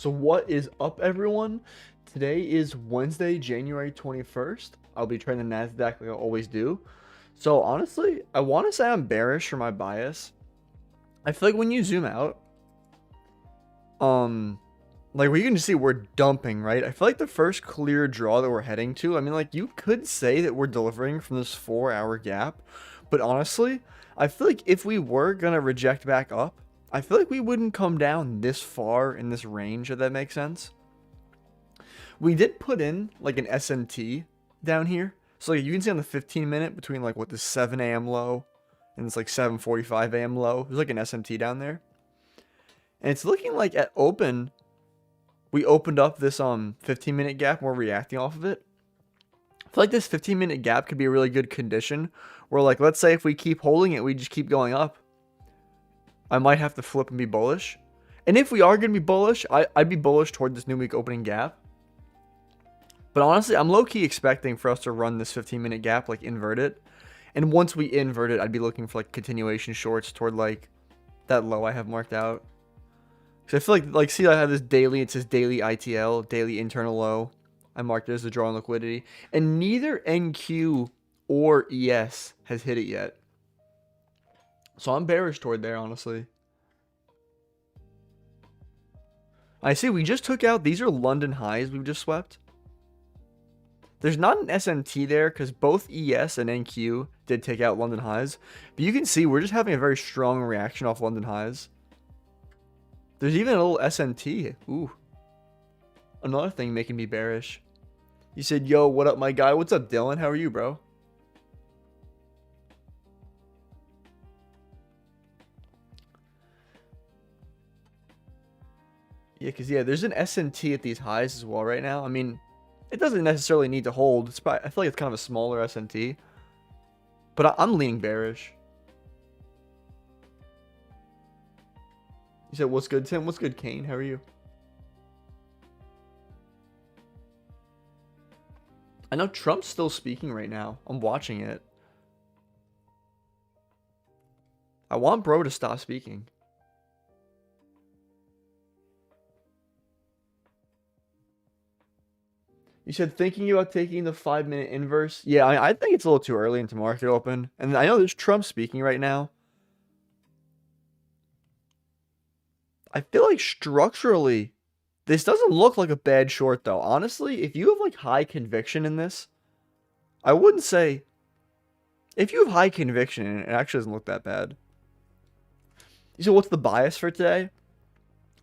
So what is up, everyone? Today is Wednesday, January 21st. I'll be trading the Nasdaq like I always do. So honestly, I want to say I'm bearish for my bias. I feel like when you zoom out, like we can just see we're dumping, right? I feel like the first clear draw that we're heading to, I mean, like you could say that we're delivering from this 4-hour gap, but honestly, I feel like if we were gonna reject back up, I feel like we wouldn't come down this far in this range, if that makes sense. We did put in like an SMT down here. So like, you can see on the 15-minute between like what the 7 a.m. low and it's like 7:45 a.m. low. There's like an SMT down there. And it's looking like at open, we opened up this 15-minute gap and we're reacting off of it. I feel like this 15-minute gap could be a really good condition where, like, let's say if we keep holding it, we just keep going up. I might have to flip and be bullish. And if we are going to be bullish, I'd be bullish toward this new week opening gap. But honestly, I'm low-key expecting for us to run this 15-minute gap, like invert it. And once we invert it, I'd be looking for like continuation shorts toward like that low I have marked out. Because I feel like, see, I have this daily, it says daily ITL, daily internal low. I marked it as a draw on liquidity. And neither NQ or ES has hit it yet. So I'm bearish toward there, honestly. I see we just took out, these are London highs we've just swept. There's not an SMT there because both ES and NQ did take out London highs. But you can see we're just having a very strong reaction off London highs. There's even a little SMT. Ooh. Another thing making me bearish. You said, yo, what up, my guy? What's up, Dylan? How are you, bro? Yeah, because, yeah, there's an SMT at these highs as well right now. I mean, it doesn't necessarily need to hold. It's probably, I feel like it's kind of a smaller SMT. But I'm leaning bearish. You said, what's good, Tim? What's good, Kane? How are you? I know Trump's still speaking right now. I'm watching it. I want bro to stop speaking. You said thinking about taking the 5-minute inverse. Yeah, I think it's a little too early into market open. And I know there's Trump speaking right now. I feel like structurally, this doesn't look like a bad short, though. Honestly, if you have like high conviction in this, I wouldn't say. If you have high conviction in it, it actually doesn't look that bad. So what's the bias for today?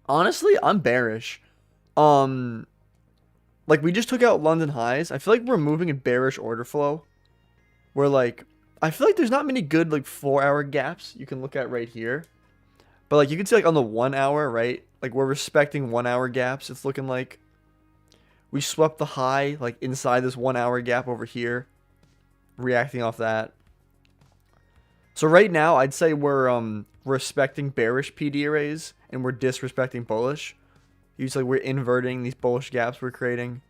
Honestly, I'm bearish. Like we just took out London highs. I feel like we're moving in bearish order flow. Where like, I feel like there's not many good like 4-hour gaps you can look at right here. But like you can see like on the 1 hour, right? Like we're respecting 1-hour gaps. It's looking like we swept the high like inside this 1-hour gap over here. Reacting off that. So right now I'd say we're respecting bearish PD arrays and we're disrespecting bullish. Usually we're inverting these bullish gaps we're creating.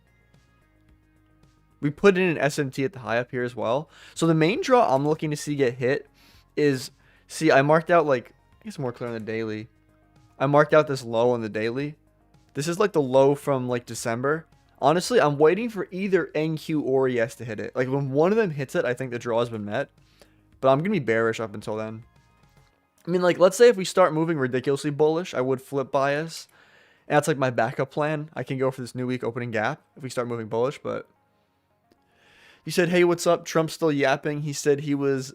We put in an SMT at the high up here as well. So the main draw I'm looking to see get hit is, see, I marked out like, I guess more clear on the daily. I marked out this low on the daily. This is like the low from like December. Honestly, I'm waiting for either NQ or ES to hit it. Like when one of them hits it, I think the draw has been met. But I'm going to be bearish up until then. I mean, like, let's say if we start moving ridiculously bullish, I would flip bias. And that's like my backup plan. I can go for this new week opening gap if we start moving bullish, but he said, hey, what's up? Trump's still yapping. He said he was.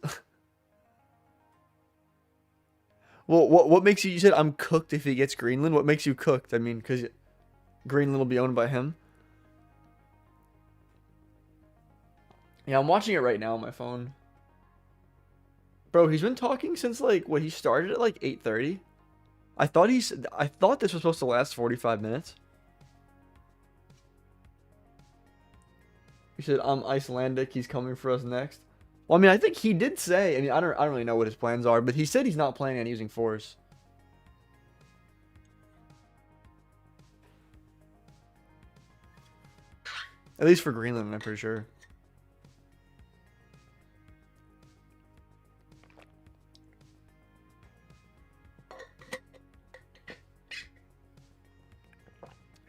Well, what makes you said I'm cooked if he gets Greenland? What makes you cooked? I mean, because Greenland will be owned by him. Yeah, I'm watching it right now on my phone. Bro, he's been talking since like what, he started at like 8:30. I thought this was supposed to last 45 minutes. He said, I'm Icelandic, he's coming for us next. Well, I mean, I think he did say, I mean, I don't really know what his plans are, but he said he's not planning on using force. At least for Greenland, I'm pretty sure.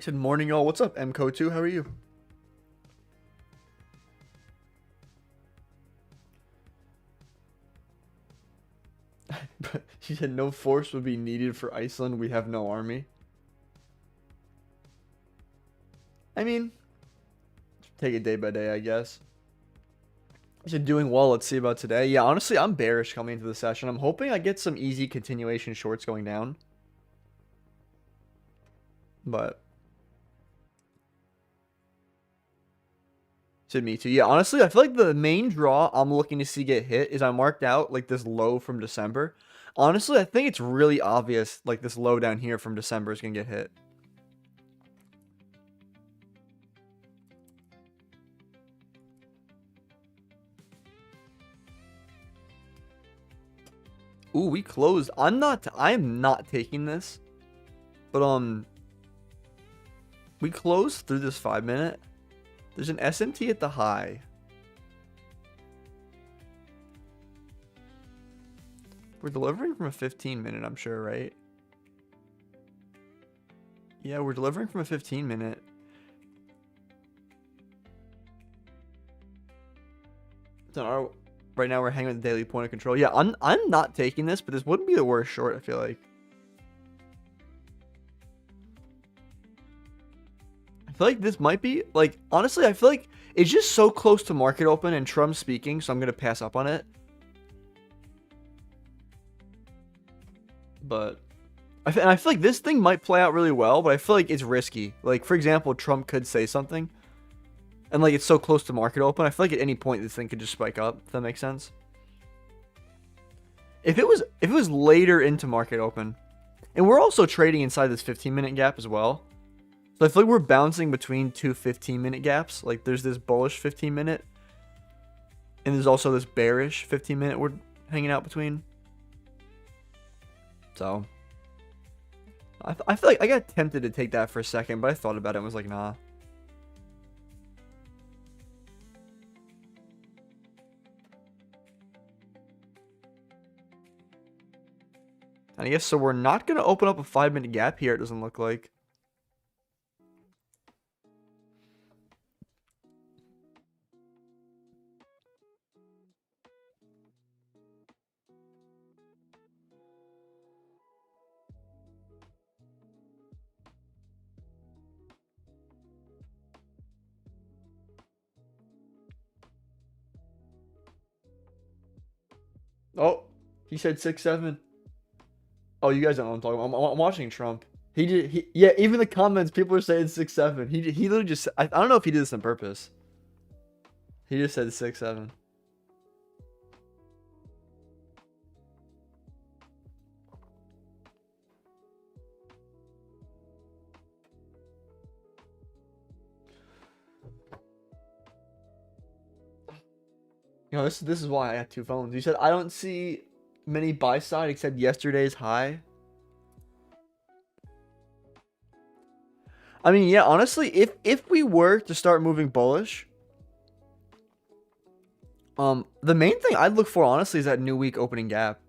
Good morning, y'all. What's up, MCO2? How are you? She said no force would be needed for Iceland. We have no army. I mean, take it day by day, I guess. You're doing well. Let's see about today. Yeah, honestly, I'm bearish coming into the session. I'm hoping I get some easy continuation shorts going down. But said me too. Yeah, honestly, I feel like the main draw I'm looking to see get hit is I marked out like this low from December. Honestly, I think it's really obvious like this low down here from December is going to get hit. Ooh, we closed. I am not taking this. But we closed through this 5-minute. There's an SMT at the high. We're delivering from a 15-minute, I'm sure, right? Yeah, we're delivering from a 15-minute. So right now we're hanging with the daily point of control. Yeah, I'm not taking this, but this wouldn't be the worst short, I feel like. I feel like this might be, like, honestly, I feel like it's just so close to market open and Trump speaking, so I'm going to pass up on it. But and I feel like this thing might play out really well, but I feel like it's risky. Like, for example, Trump could say something, and like it's so close to market open. I feel like at any point this thing could just spike up. If that makes sense. If it was later into market open, and we're also trading inside this 15-minute gap as well, so I feel like we're bouncing between two 15-minute gaps. Like there's this bullish 15-minute, and there's also this bearish 15-minute we're hanging out between. So I feel like I got tempted to take that for a second, but I thought about it and was like, nah. And I guess so we're not going to open up a 5-minute gap here, it doesn't look like. Oh, he said 6-7. Oh, you guys don't know what I'm talking about. I'm watching Trump. Yeah, even the comments, people are saying 6-7. He literally just, I don't know if he did this on purpose. He just said 6-7. You know, this is why I got two phones. You said I don't see many buy side except yesterday's high. I mean, yeah, honestly, if we were to start moving bullish, the main thing I'd look for honestly is that new week opening gap.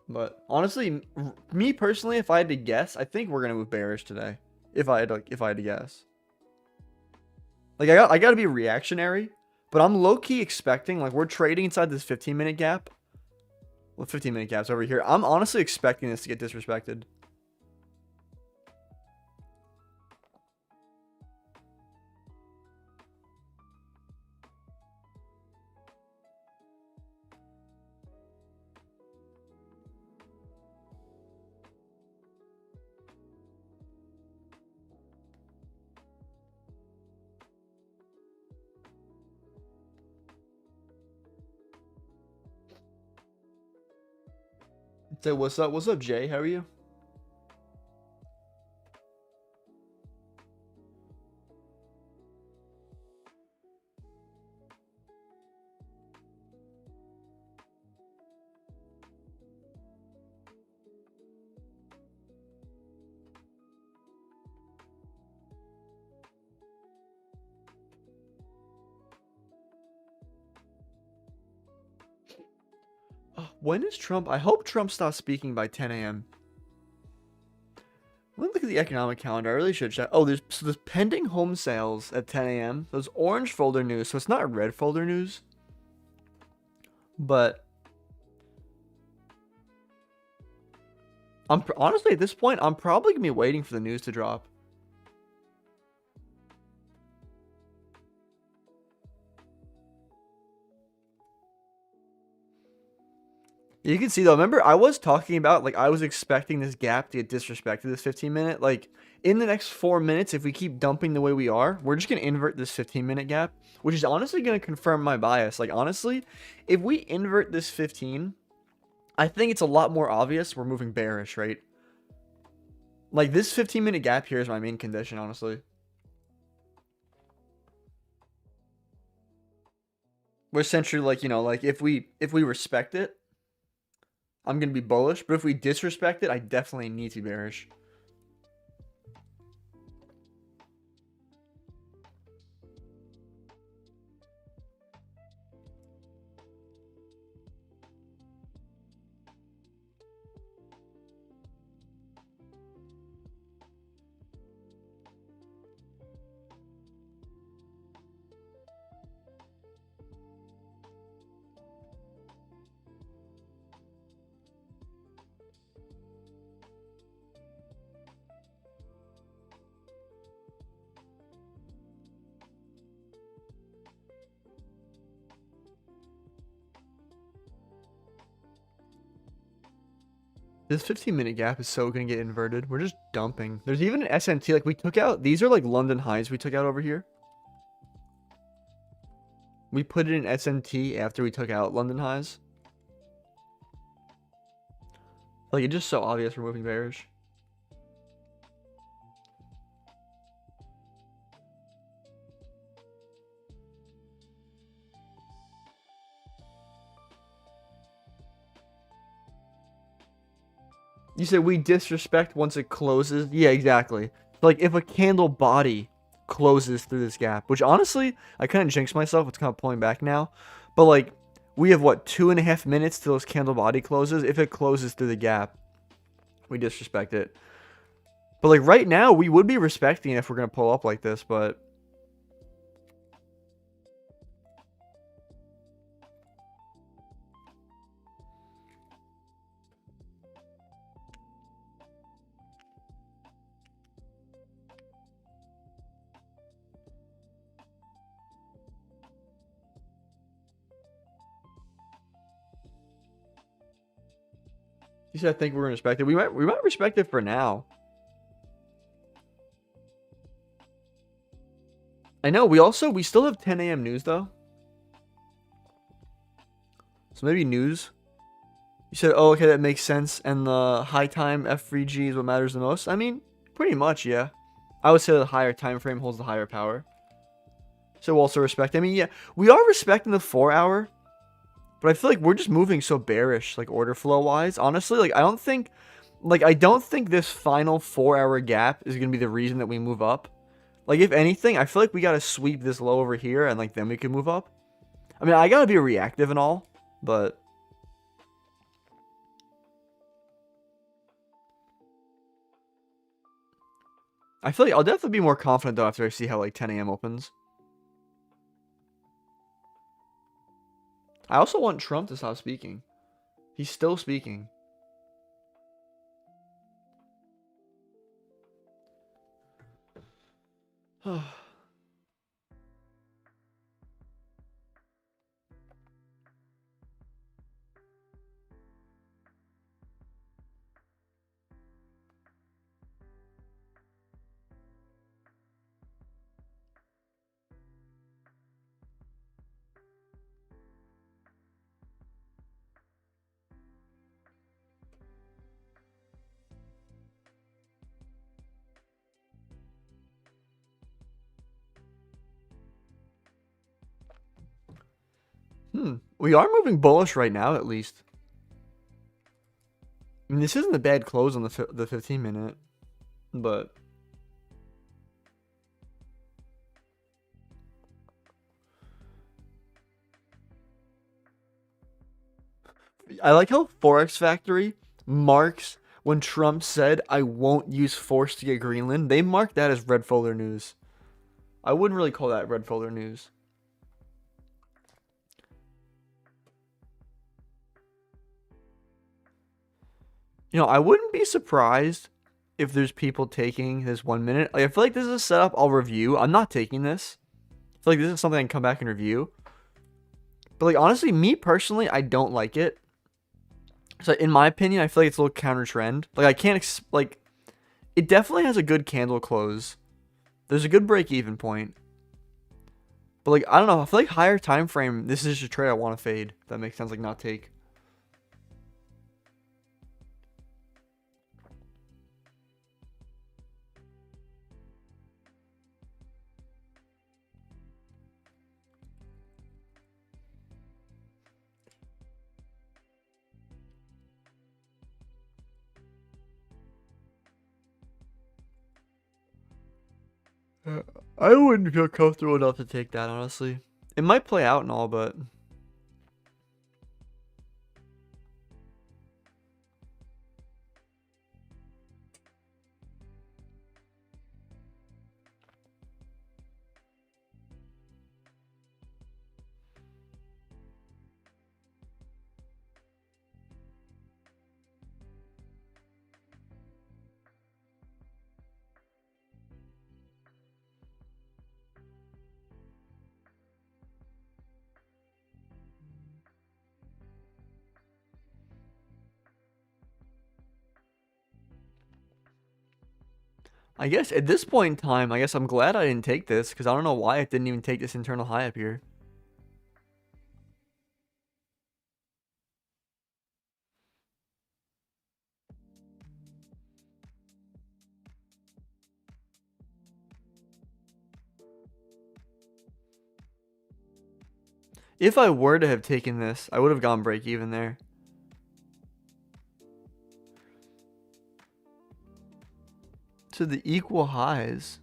But honestly, me personally, if I had to guess, I think we're gonna move bearish today. If I had to guess. Like I gotta be reactionary, but I'm low key expecting, like, we're trading inside this 15-minute gap. Well, 15-minute gaps over here. I'm honestly expecting this to get disrespected. So what's up? What's up, Jay? How are you? When is Trump? I hope Trump stops speaking by 10 a.m. Let me look at the economic calendar. I really should check. Oh, there's pending home sales at 10 a.m. There's orange folder news, so it's not red folder news. But honestly at this point, I'm probably gonna be waiting for the news to drop. You can see though, remember I was talking about, like, I was expecting this gap to get disrespected this 15-minute. Like, in the next 4 minutes, if we keep dumping the way we are, we're just going to invert this 15-minute gap, which is honestly going to confirm my bias. Like, honestly, if we invert this 15, I think it's a lot more obvious we're moving bearish, right? Like, this 15-minute gap here is my main condition, honestly. We're essentially like, you know, like if we respect it, I'm going to be bullish, but if we disrespect it, I definitely need to be bearish. This 15-minute gap is so going to get inverted. We're just dumping. There's even an SMT. Like, we took out... These are, like, London highs we took out over here. We put it in SMT after we took out London highs. Like, it's just so obvious we're moving bearish. You said we disrespect once it closes? Yeah, exactly. Like, if a candle body closes through this gap, which honestly, I kind of jinxed myself. It's kind of pulling back now. But, like, we have, what, 2.5 minutes till this candle body closes? If it closes through the gap, we disrespect it. But, like, right now, we would be respecting it if we're going to pull up like this, but... You said I think we're going to respect it. We might respect it for now. I know, we still have 10 a.m. news, though. So maybe news. You said, oh, okay, that makes sense. And the high time F3G is what matters the most. I mean, pretty much, yeah. I would say the higher time frame holds the higher power. So we'll also respect. I mean, yeah, we are respecting the 4-hour. But I feel like we're just moving so bearish, like, order flow wise. Honestly, like, I don't think this final 4-hour gap is going to be the reason that we move up. Like, if anything, I feel like we got to sweep this low over here and, like, then we can move up. I mean, I got to be reactive and all, but... I feel like I'll definitely be more confident, though, after I see how, like, 10 a.m. opens. I also want Trump to stop speaking. He's still speaking. We are moving bullish right now, at least. I mean, this isn't a bad close on the 15-minute, but... I like how Forex Factory marks when Trump said, I won't use force to get Greenland, they marked that as red folder news. I wouldn't really call that red folder news. You know, I wouldn't be surprised if there's people taking this 1 minute. Like, I feel like this is a setup I'll review. I'm not taking this. I feel like this is something I can come back and review. But, like, honestly, me personally, I don't like it. So, in my opinion, I feel like it's a little counter trend. Like, I can't, like, it definitely has a good candle close. There's a good break-even point. But, like, I don't know. I feel like higher time frame, this is just a trade I want to fade. If that makes sense, like, not take. I wouldn't feel comfortable enough to take that, honestly. It might play out and all, but... I guess at this point in time, I guess I'm glad I didn't take this, because I don't know why it didn't even take this internal high up here. If I were to have taken this, I would have gone break even there. To the equal highs.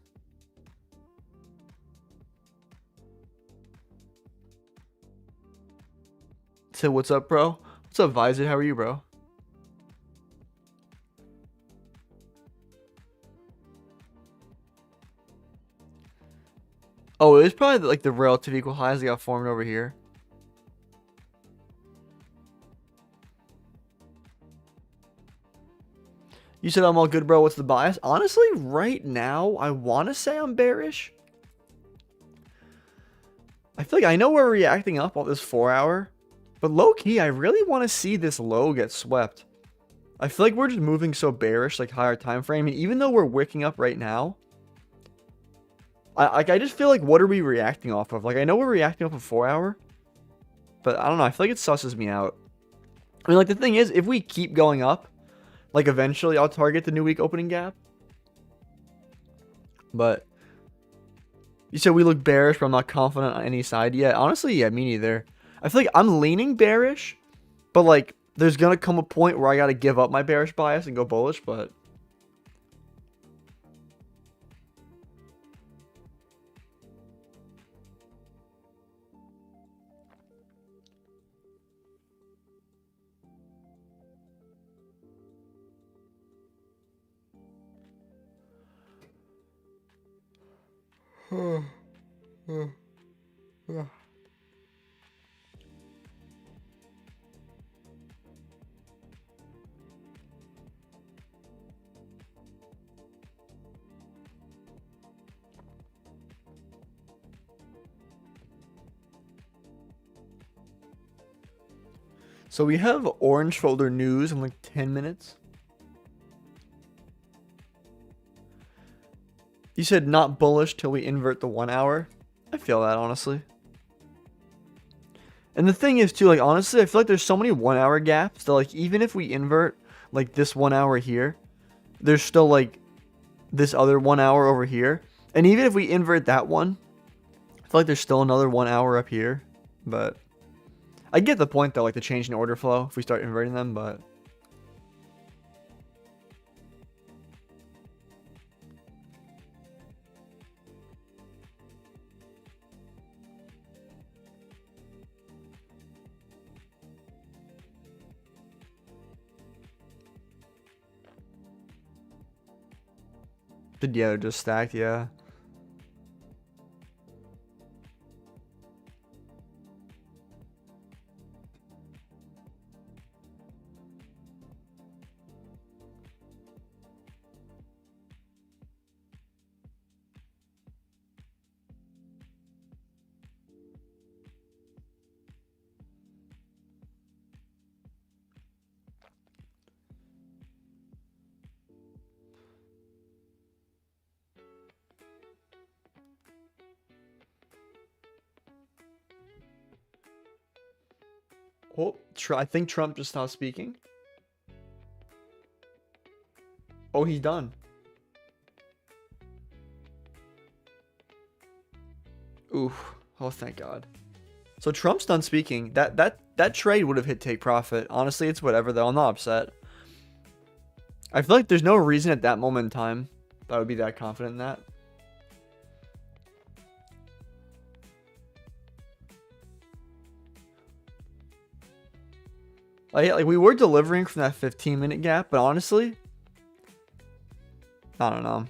So what's up, bro? What's up, Visor? How are you, bro? Oh, it was probably like the relative equal highs that got formed over here. You said I'm all good, bro. What's the bias? Honestly, right now, I want to say I'm bearish. I feel like I know we're reacting up all this 4 hour. But low-key, I really want to see this low get swept. I feel like we're just moving so bearish, like higher time frame. And even though we're wicking up right now, I just feel like, what are we reacting off of? Like, I know we're reacting off of 4 hour. But I don't know. I feel like it susses me out. I mean, like, the thing is, if we keep going up, like, eventually I'll target the new week opening gap. But you said we look bearish, but I'm not confident on any side. Yeah, honestly, yeah, me neither. I feel like I'm leaning bearish, but, like, there's going to come a point where I got to give up my bearish bias and go bullish, but... So we have orange folder news in like 10 minutes. You said not bullish till we invert the 1 hour. I feel that, honestly. And the thing is, too, like, honestly, I feel like there's so many 1 hour gaps that, like, even if we invert, like, this 1 hour here, there's still, like, this other 1 hour over here. And even if we invert that one, I feel like there's still another 1 hour up here. But I get the point, though, like, the change in order flow if we start inverting them, but... Yeah, they're just stacked, yeah. Oh, I think Trump just stopped speaking. Oh, he's done. Oof. Oh, thank God. So Trump's done speaking. That trade would have hit take profit. Honestly, it's whatever though. I'm not upset. I feel like there's no reason at that moment in time that I would be that confident in that. Like we were delivering from that 15-minute gap, but honestly, I don't know.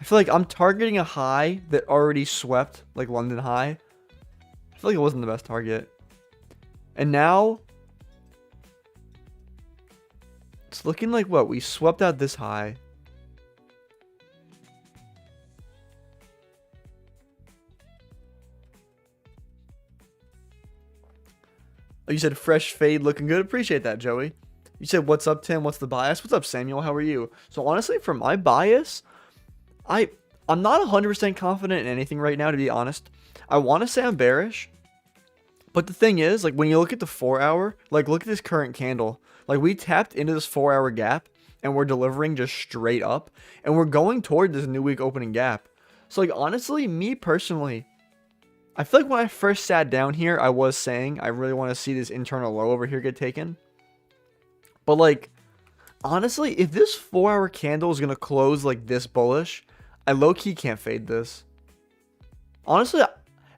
I feel like I'm targeting a high that already swept like London high. I feel like it wasn't the best target. And now it's looking like what? We swept out this high. Oh, you said fresh fade looking good. Appreciate that, Joey. You said, what's up, Tim? What's the bias? What's up, Samuel? How are you? So honestly, for my bias, I'm not 100% confident in anything right now, to be honest. I want to say I'm bearish. But the thing is, like when you look at the 4-hour, like look at this current candle. Like we tapped into this 4-hour gap and we're delivering just straight up. And we're going toward this new week opening gap. So like honestly, me personally, I feel like when I first sat down here, I was saying I really want to see this internal low over here get taken. But like, honestly, if this 4-hour candle is going to close like this bullish, I low-key can't fade this. Honestly,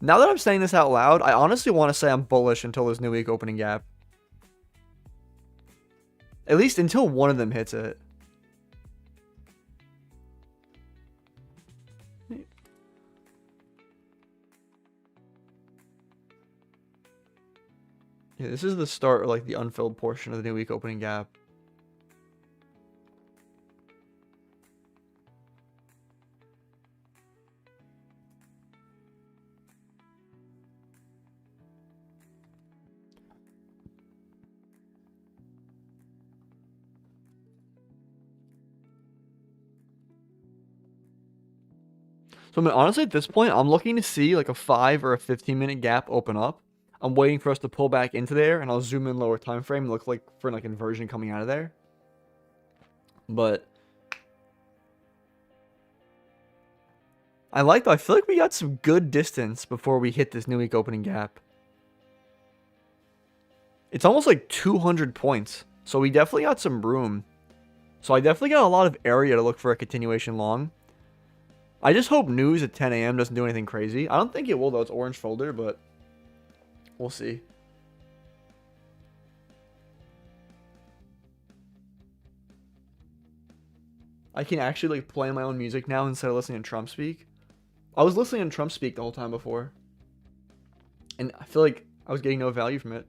now that I'm saying this out loud, I honestly want to say I'm bullish until this new week opening gap. At least until one of them hits it. Yeah, this is the start of like the unfilled portion of the new week opening gap. So I mean, honestly, at this point, I'm looking to see like a 5 or a 15-minute gap open up. I'm waiting for us to pull back into there, and I'll zoom in lower time frame and look like for like inversion coming out of there. But I feel like we got some good distance before we hit this new week opening gap. It's almost like 200 points, so we definitely got some room. So I definitely got a lot of area to look for a continuation long. I just hope news at 10 a.m. doesn't do anything crazy. I don't think it will though. It's orange folder, but we'll see. I can actually like play my own music now instead of listening to Trump speak. I was listening to Trump speak the whole time before, and I feel like I was getting no value from it.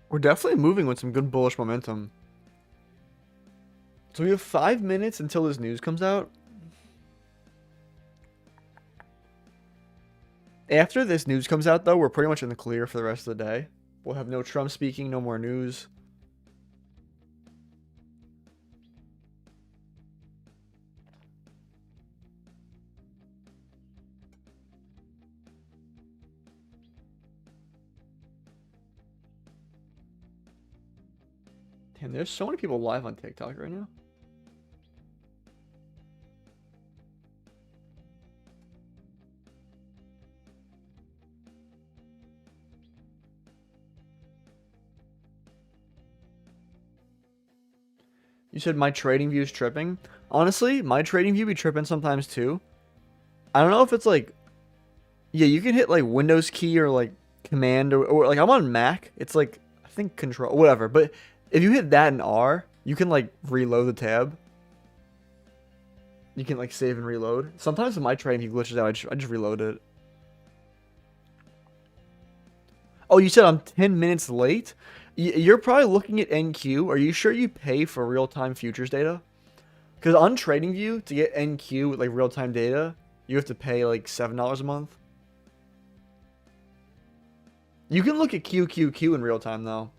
We're definitely moving with some good bullish momentum. So we have 5 minutes until this news comes out. After this news comes out, though, we're pretty much in the clear for the rest of the day. We'll have no Trump speaking, no more news. Damn, there's so many people live on TikTok right now. You said my trading view is tripping. Honestly, my trading view be tripping sometimes too. I don't know if it's like, yeah, you can hit like Windows key or like Command or like I'm on Mac. It's like I think Control, whatever. But if you hit that and R, you can like reload the tab. You can like save and reload. Sometimes when my trading view glitches out, I just reload it. Oh, you said I'm 10 minutes late? You're probably looking at NQ. Are you sure you pay for real-time futures data? Because on TradingView, to get NQ with like real-time data, you have to pay like $7 a month. You can look at QQQ in real time though.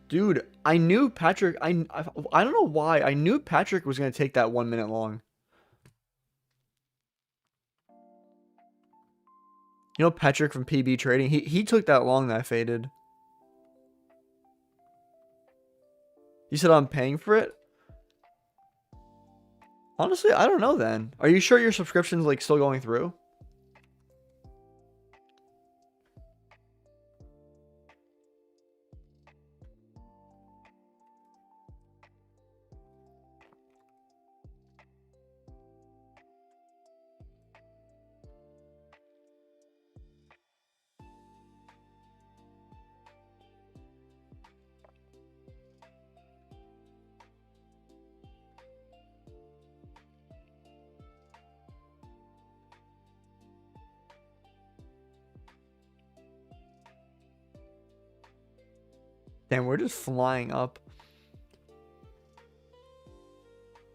Dude, I knew Patrick. I don't know why. I knew Patrick was gonna take that 1 minute long. You know Patrick from PB Trading? He took that long that I faded. You said I'm paying for it? Honestly, I don't know then. Are you sure your subscription's like still going through? Damn, we're just flying up.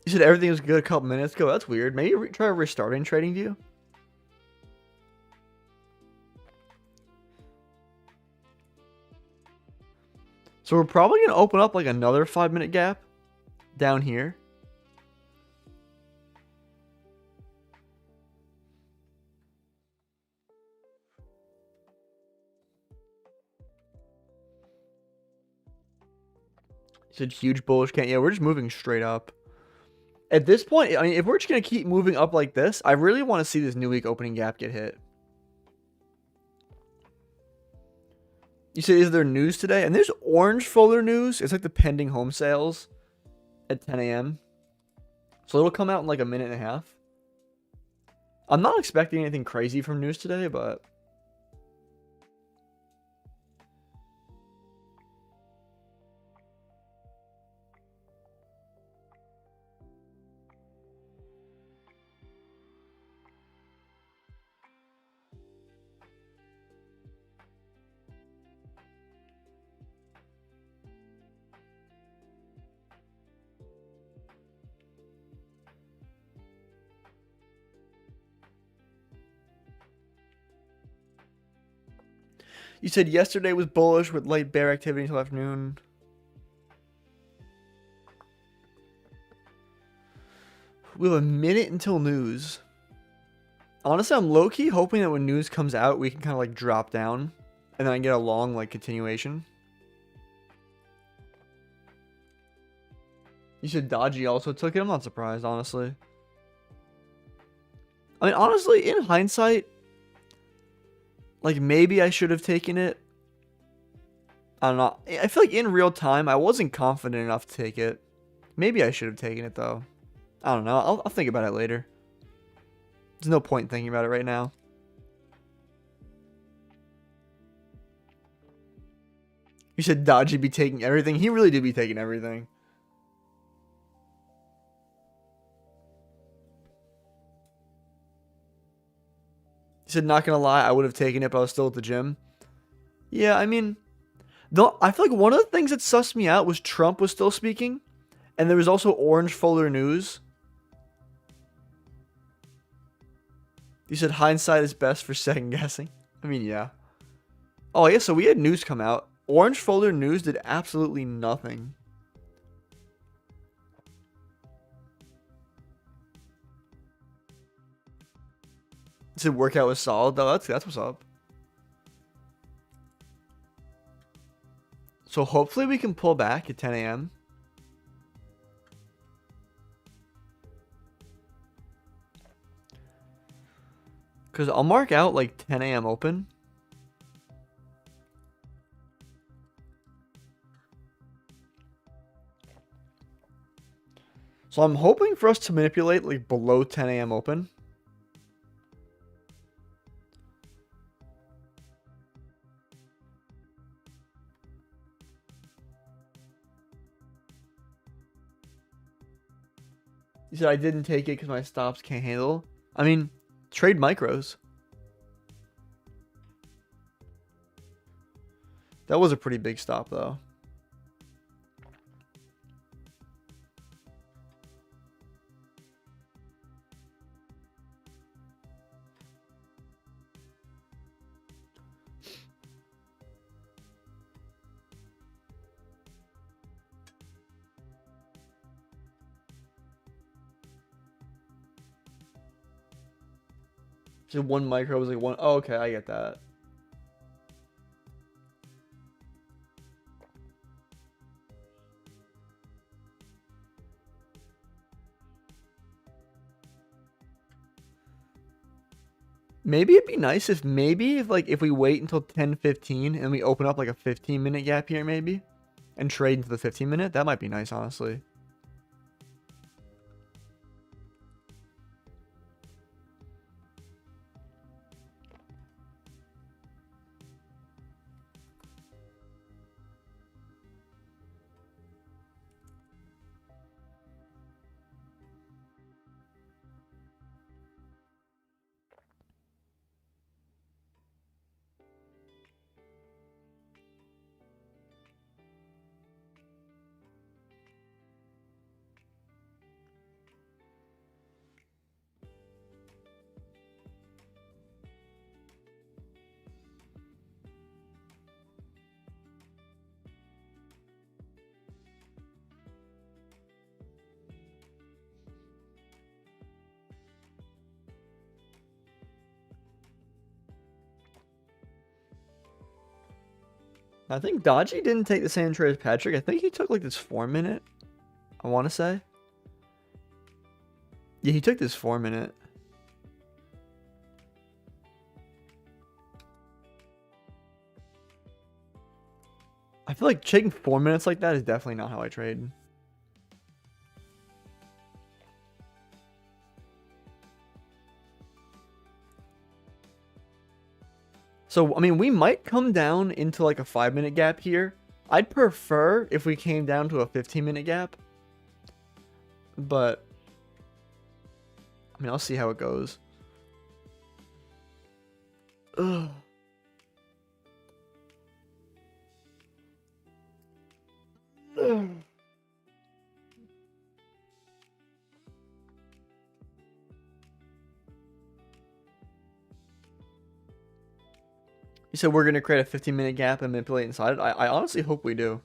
You said everything was good a couple minutes ago. That's weird. Maybe try restarting TradingView. So we're probably going to open up like another 5-minute gap down here. You said huge bullish can't. Yeah, we're just moving straight up. At this point, I mean, if we're just going to keep moving up like this, I really want to see this new week opening gap get hit. You said, is there news today? And there's orange folder news. It's like the pending home sales at 10 a.m. So it'll come out in like a minute and a half. I'm not expecting anything crazy from news today, but... You said yesterday was bullish with light bear activity until afternoon. We have a minute until news. Honestly, I'm low-key hoping that when news comes out, we can kind of like drop down. And then I get a long like continuation. You said Dodgy also took it. I'm not surprised, honestly. I mean, honestly, in hindsight, like, maybe I should have taken it. I don't know. I feel like in real time, I wasn't confident enough to take it. Maybe I should have taken it, though. I don't know. I'll think about it later. There's no point in thinking about it right now. You said Dodgy be taking everything. He really did be taking everything. He said, not gonna lie, I would have taken it, but I was still at the gym. Yeah, I mean, though, I feel like one of the things that sussed me out was Trump was still speaking, and there was also orange folder news. You said hindsight is best for second guessing. I mean, yeah. Oh, yeah, so we had news come out. Orange folder news did absolutely nothing. It said workout was solid, though. That's what's up. So hopefully we can pull back at 10 a.m. Because I'll mark out like 10 a.m. open. So I'm hoping for us to manipulate like below 10 a.m. open. You said I didn't take it because my stops can't handle. I mean, trade micros. That was a pretty big stop though. So one micro was like one. Oh, okay, I get that. Maybe it'd be nice if if we wait until 10:15 and we open up like a 15-minute gap here maybe and trade into the 15-minute. That might be nice, honestly. I think Dodgy didn't take the same trade as Patrick. I think he took like this 4-minute. I want to say. Yeah, he took this 4-minute. I feel like taking 4 minutes like that is definitely not how I trade. So, I mean, we might come down into like a 5-minute gap here. I'd prefer if we came down to a 15-minute gap. But, I mean, I'll see how it goes. Ugh. Ugh. You said we're going to create a 15-minute gap and manipulate inside it. I honestly hope we do.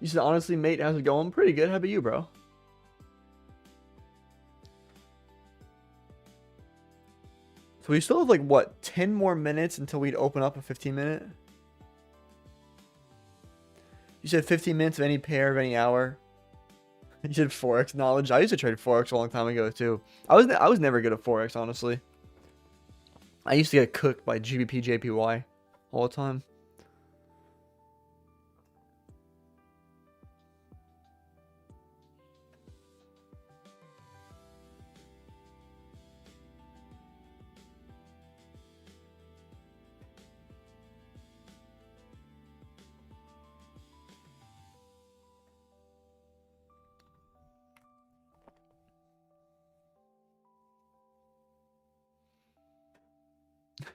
You said, honestly, mate, how's it going? Pretty good. How about you, bro? So we still have, like, what, 10 more minutes until we'd open up a 15-minute? You said 15 minutes of any pair of any hour. You said Forex knowledge. I used to trade Forex a long time ago, too. I was never good at Forex, honestly. I used to get cooked by GBP, JPY all the time.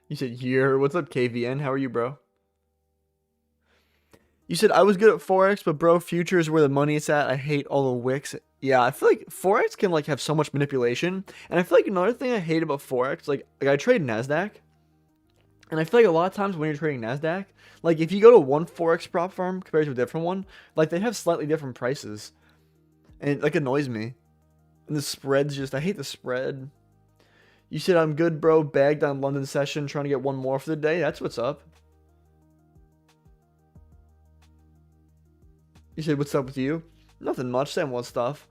You said year. What's up, KVN? How are you, bro? You said I was good at Forex, but bro, future is where the money is at. I hate all the wicks. Yeah, I feel like Forex can like have so much manipulation. And I feel like another thing I hate about Forex, like I trade Nasdaq. And I feel like a lot of times when you're trading Nasdaq, like if you go to one Forex prop firm compared to a different one, like they have slightly different prices. And it like annoys me. And the spread's just, I hate the spread. You said I'm good, bro. Bagged on London session, trying to get one more for the day. That's what's up. You said, what's up with you? Nothing much, same old stuff.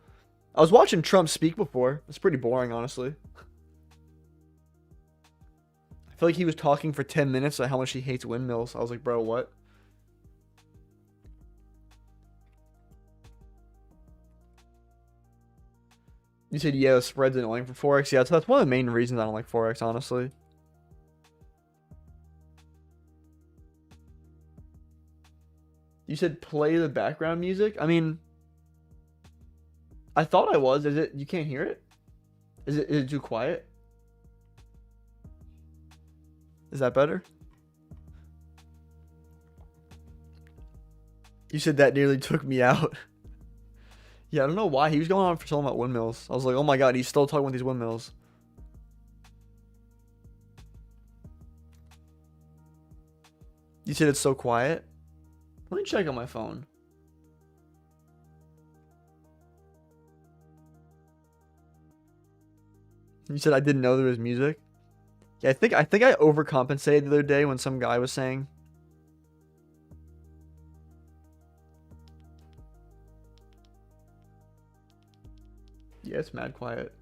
I was watching Trump speak before. It's pretty boring, honestly. I feel like he was talking for 10 minutes on how much he hates windmills. I was like, bro, what? You said, yeah, the spread's annoying for Forex. Yeah, so that's one of the main reasons I don't like Forex, honestly. You said play the background music? I mean, I thought I was. Is it? You can't hear it? Is it too quiet? Is that better? You said that nearly took me out. Yeah, I don't know why. He was going on for talking about windmills. I was like, oh my god, he's still talking about these windmills. You said it's so quiet? Let me check on my phone. You said I didn't know there was music? Yeah, I think I overcompensated the other day when some guy was saying. Yeah, it's mad quiet.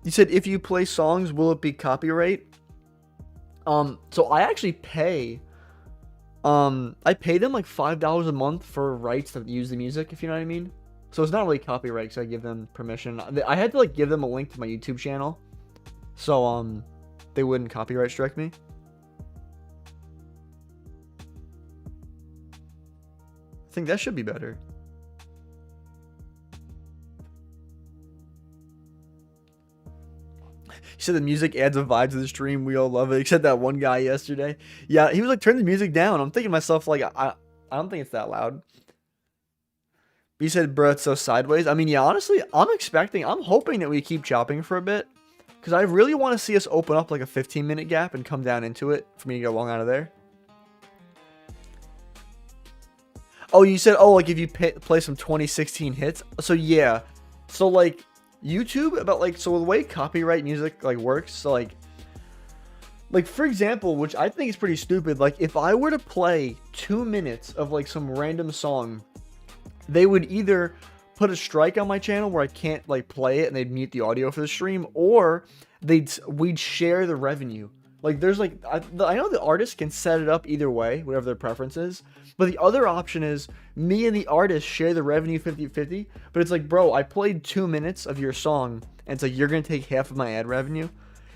You said if you play songs, will it be copyright? So I actually pay. I pay them like $5 a month for rights to use the music, if you know what I mean. So it's not really copyright because I give them permission. I had to like give them a link to my YouTube channel, so they wouldn't copyright strike me. I think that should be better. He said the music adds a vibe to the stream. We all love it. Except that one guy yesterday. Yeah, he was like, turn the music down. I'm thinking to myself, like, I don't think it's that loud. But he said, bro, it's so sideways. I mean, yeah, honestly, I'm hoping that we keep chopping for a bit. Because I really want to see us open up like a 15-minute gap and come down into it for me to get long out of there. Oh, you said, oh, like if you play some 2016 hits. So, yeah. So, like, YouTube about like, so the way copyright music like works, so like for example, which I think is pretty stupid, like if I were to play 2 minutes of like some random song, they would either put a strike on my channel where I can't like play it and they'd mute the audio for the stream, or we'd share the revenue. Like there's like I know the artist can set it up either way, whatever their preference is. But the other option is me and the artist share the revenue 50-50. But it's like, bro, I played 2 minutes of your song, and it's like you're gonna take half of my ad revenue.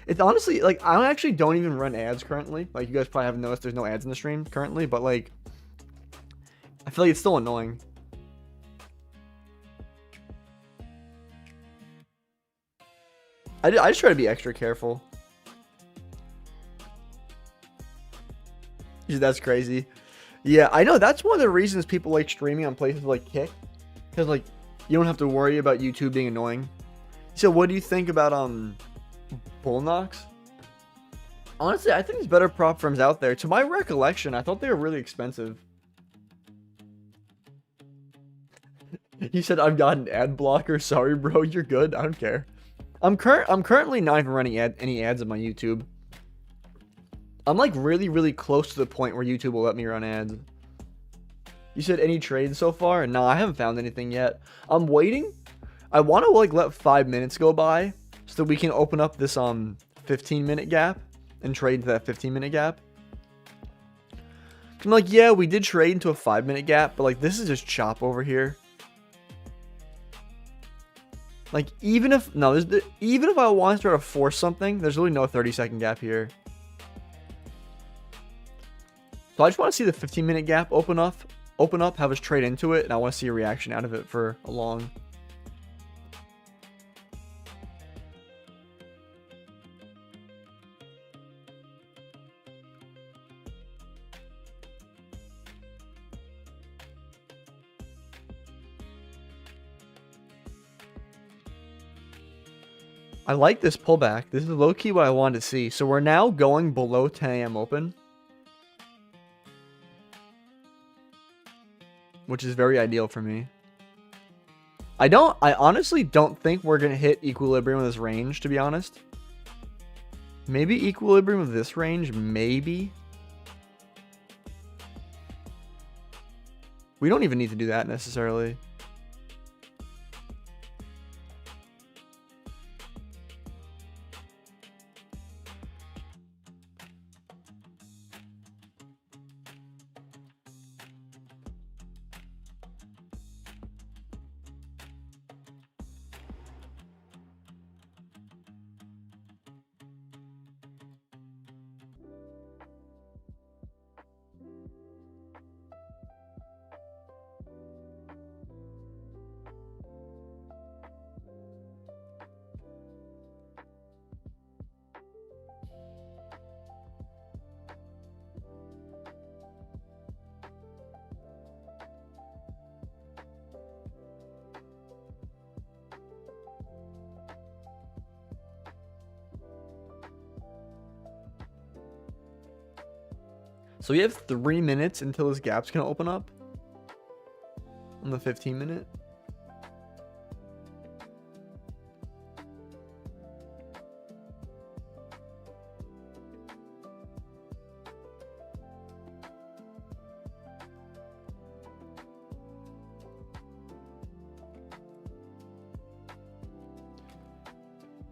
It's honestly like I actually don't even run ads currently. Like you guys probably haven't noticed, there's no ads in the stream currently. But like, I feel like it's still annoying. I just try to be extra careful. That's crazy. Yeah, I know. That's one of the reasons people like streaming on places like Kick. Because, like, you don't have to worry about YouTube being annoying. So, what do you think about, Bullnox? Honestly, I think there's better prop firms out there. To my recollection, I thought they were really expensive. You said, I've got an ad blocker. Sorry, bro. You're good. I don't care. I'm currently not even running any ads on my YouTube. I'm like really close to the point where YouTube will let me run ads. You said any trades so far? No, I haven't found anything yet. I'm waiting. I want to like let 5 minutes go by so that we can open up this 15-minute gap and trade into that 15-minute gap. I'm like, yeah, we did trade into a 5-minute gap, but like this is just chop over here. Like even if I want to try to force something, there's really no 30-second gap here. So I just want to see the 15-minute gap open up open up, have us trade into it, and I want to see a reaction out of it for a long. I like this pullback. This is low-key what I wanted to see. So we're now going below 10 a.m. open, which is very ideal for me. I honestly don't think we're going to hit equilibrium with this range, to be honest. Maybe equilibrium with this range, maybe. We don't even need to do that necessarily. So we have 3 minutes until this gap's going to open up on the 15-minute.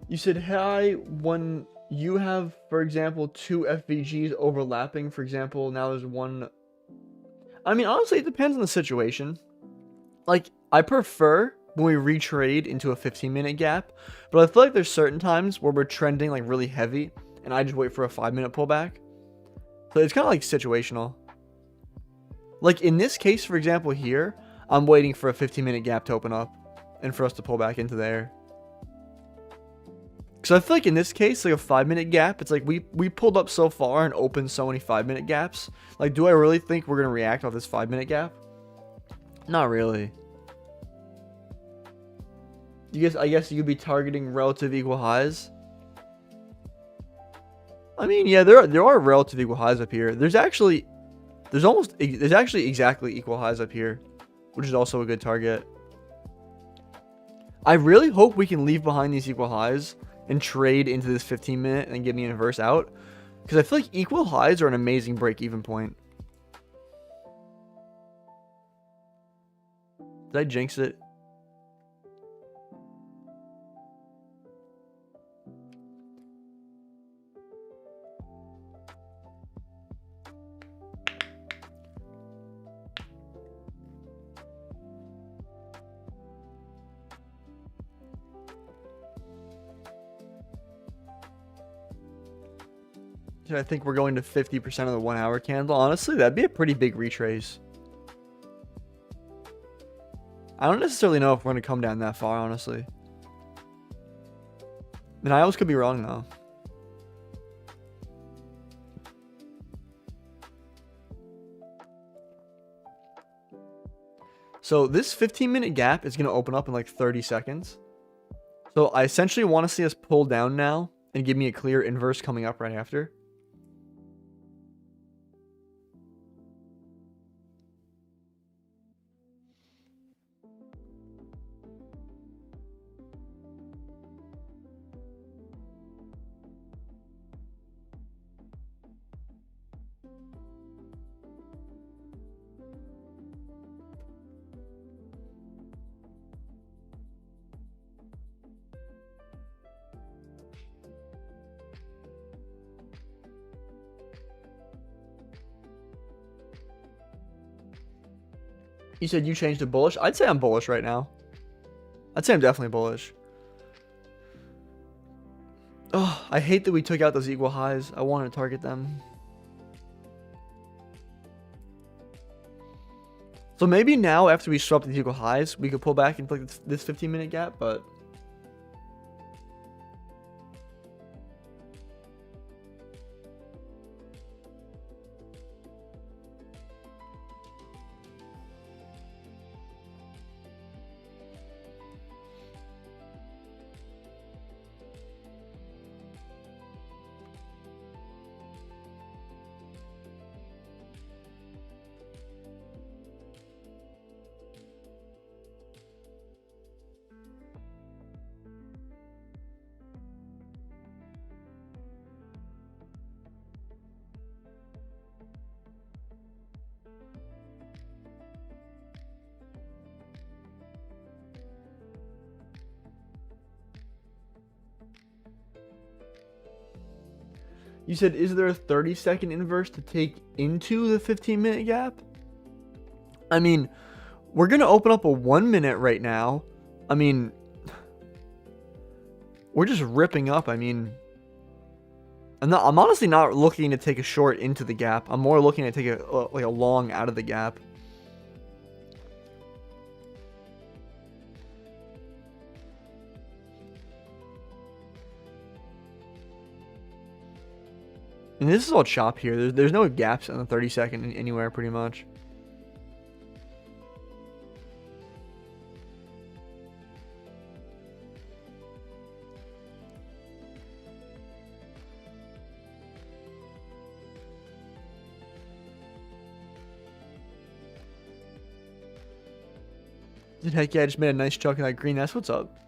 You said hi when you have, for example, 2 FVGs overlapping. For example, now there's one. I mean, honestly, it depends on the situation. Like, I prefer when we retrade into a 15-minute gap, but I feel like there's certain times where we're trending like really heavy and I just wait for a 5-minute pullback. So it's kind of like situational. Like in this case, for example, here, I'm waiting for a 15-minute gap to open up and for us to pull back into there. So I feel like in this case, like a 5-minute gap, it's like we pulled up so far and opened so many 5-minute gaps. Like, do I really think we're going to react off this 5-minute gap? Not really. I guess you'd be targeting relative equal highs. I mean, yeah, there are relative equal highs up here. There's actually exactly equal highs up here, which is also a good target. I really hope we can leave behind these equal highs and trade into this 15-minute and get me an inverse out, because I feel like equal highs are an amazing break-even point. Did I jinx it? I think we're going to 50% of the 1 hour candle. Honestly, that'd be a pretty big retrace. I don't necessarily know if we're going to come down that far, honestly. And I always could be wrong, though. So this 15-minute gap is going to open up in like 30 seconds. So I essentially want to see us pull down now and give me a clear inverse coming up right after. You said you changed to bullish? I'd say I'm bullish right now. I'd say I'm definitely bullish. Oh, I hate that we took out those equal highs. I wanted to target them. So maybe now after we swap these equal highs, we could pull back into like this 15-minute gap, but you said, is there a 30-second inverse to take into the 15-minute gap? I mean, we're going to open up a 1 minute right now. I mean, we're just ripping up. I mean, I'm honestly not looking to take a short into the gap. I'm more looking to take a long out of the gap. And this is all chop here. There's no gaps on the 30-second anywhere, pretty much. Heck yeah, I just made a nice chunk of that green. That's what's up.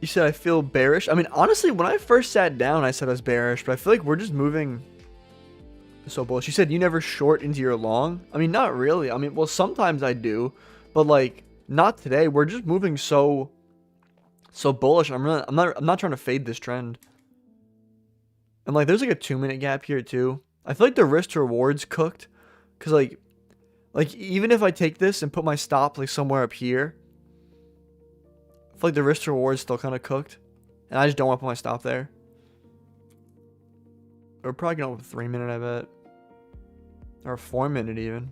You said I feel bearish. I mean, honestly, when I first sat down, I said I was bearish, but I feel like we're just moving so bullish. You said you never short into your long. I mean, not really. I mean, well, sometimes I do, but like not today. We're just moving so bullish. I'm not trying to fade this trend. And like, there's like a 2-minute gap here too. I feel like the risk to reward's cooked, cause like even if I take this and put my stop like somewhere up here, I feel like the risk to reward is still kind of cooked. And I just don't want to put my stop there. We're probably going to go 3-minute, I bet. Or 4-minute even.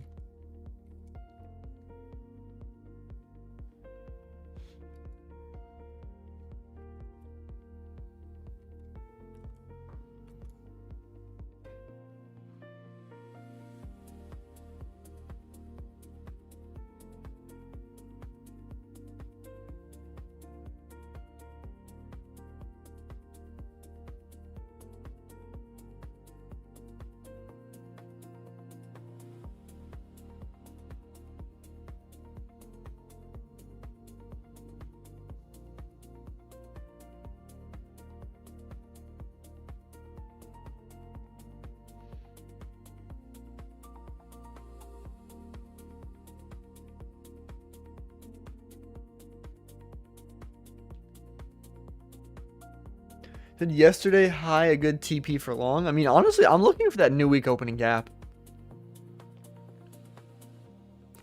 Did yesterday high a good TP for long? I mean, honestly, I'm looking for that new week opening gap.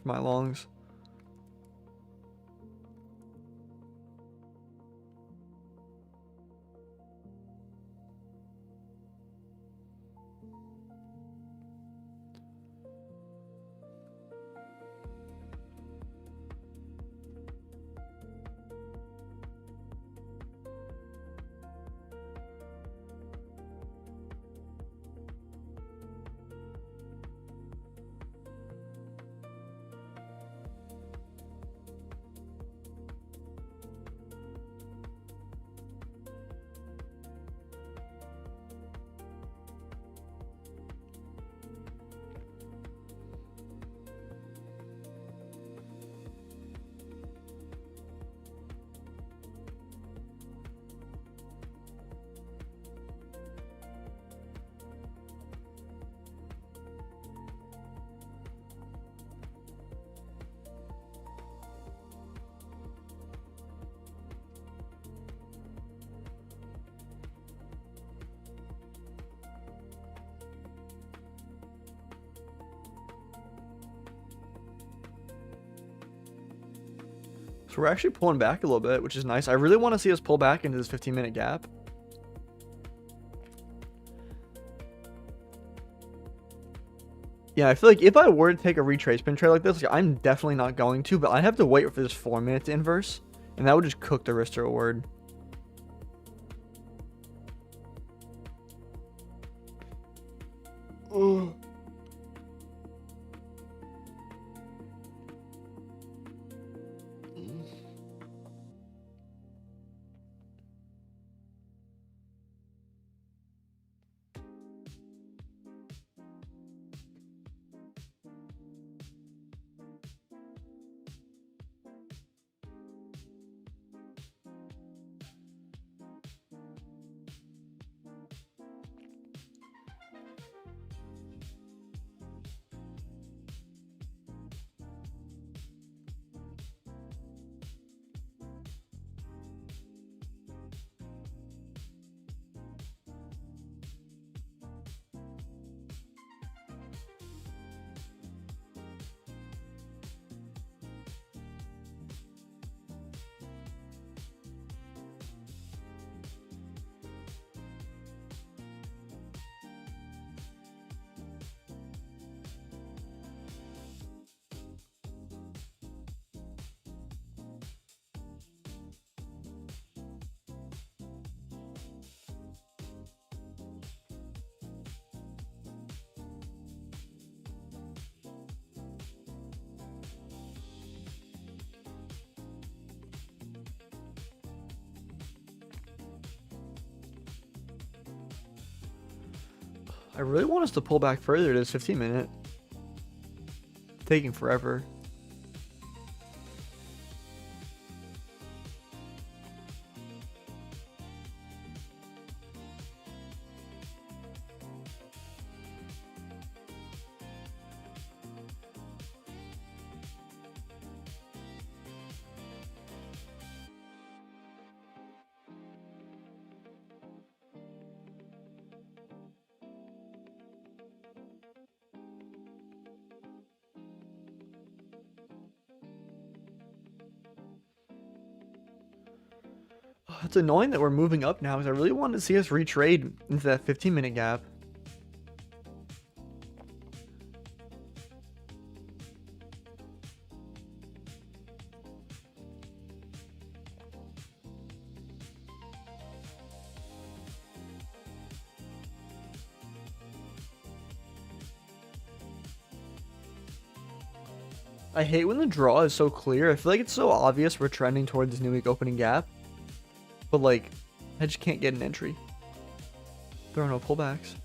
For my longs. So we're actually pulling back a little bit, which is nice. I really want to see us pull back into this 15-minute gap. Yeah, I feel like if I were to take a retracement trade like this, like, I'm definitely not going to, but I have to wait for this 4-minute to inverse, and that would just cook the risk to reward. Ugh. I really want us to pull back further to this 15-minute. Taking forever. It's annoying that we're moving up now because I really wanted to see us retrade into that 15-minute gap. I hate when the draw is so clear. I feel like it's so obvious we're trending towards this new week opening gap. But like, I just can't get an entry. There are no pullbacks.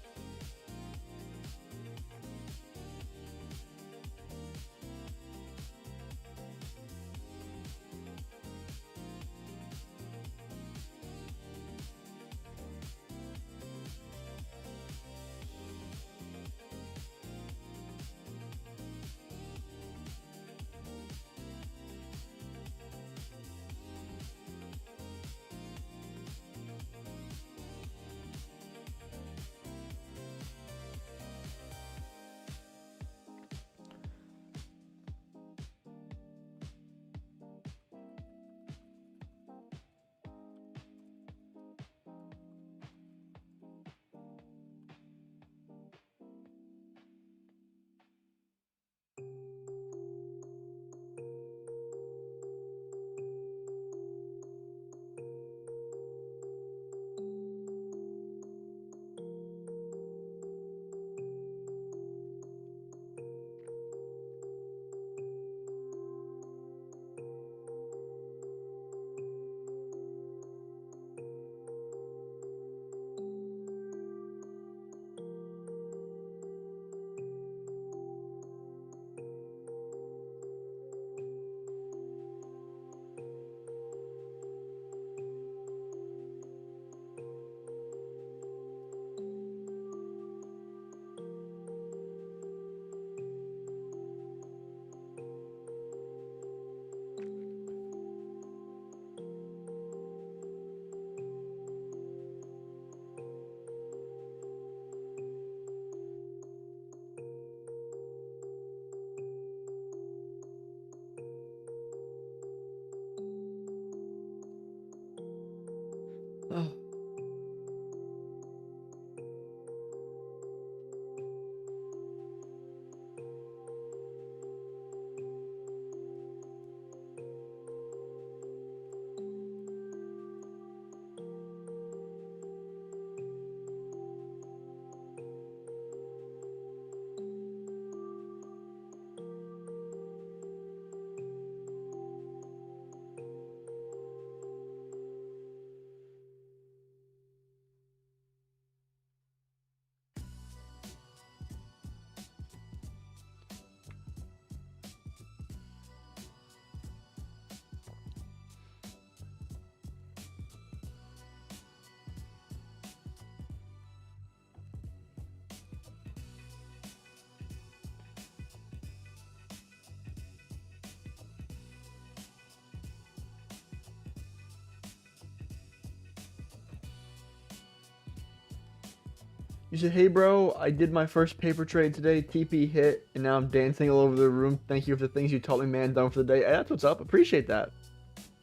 You said, hey bro, I did my first paper trade today. TP hit, and now I'm dancing all over the room. Thank you for the things you taught me, man. Done for the day. Hey, that's what's up. Appreciate that.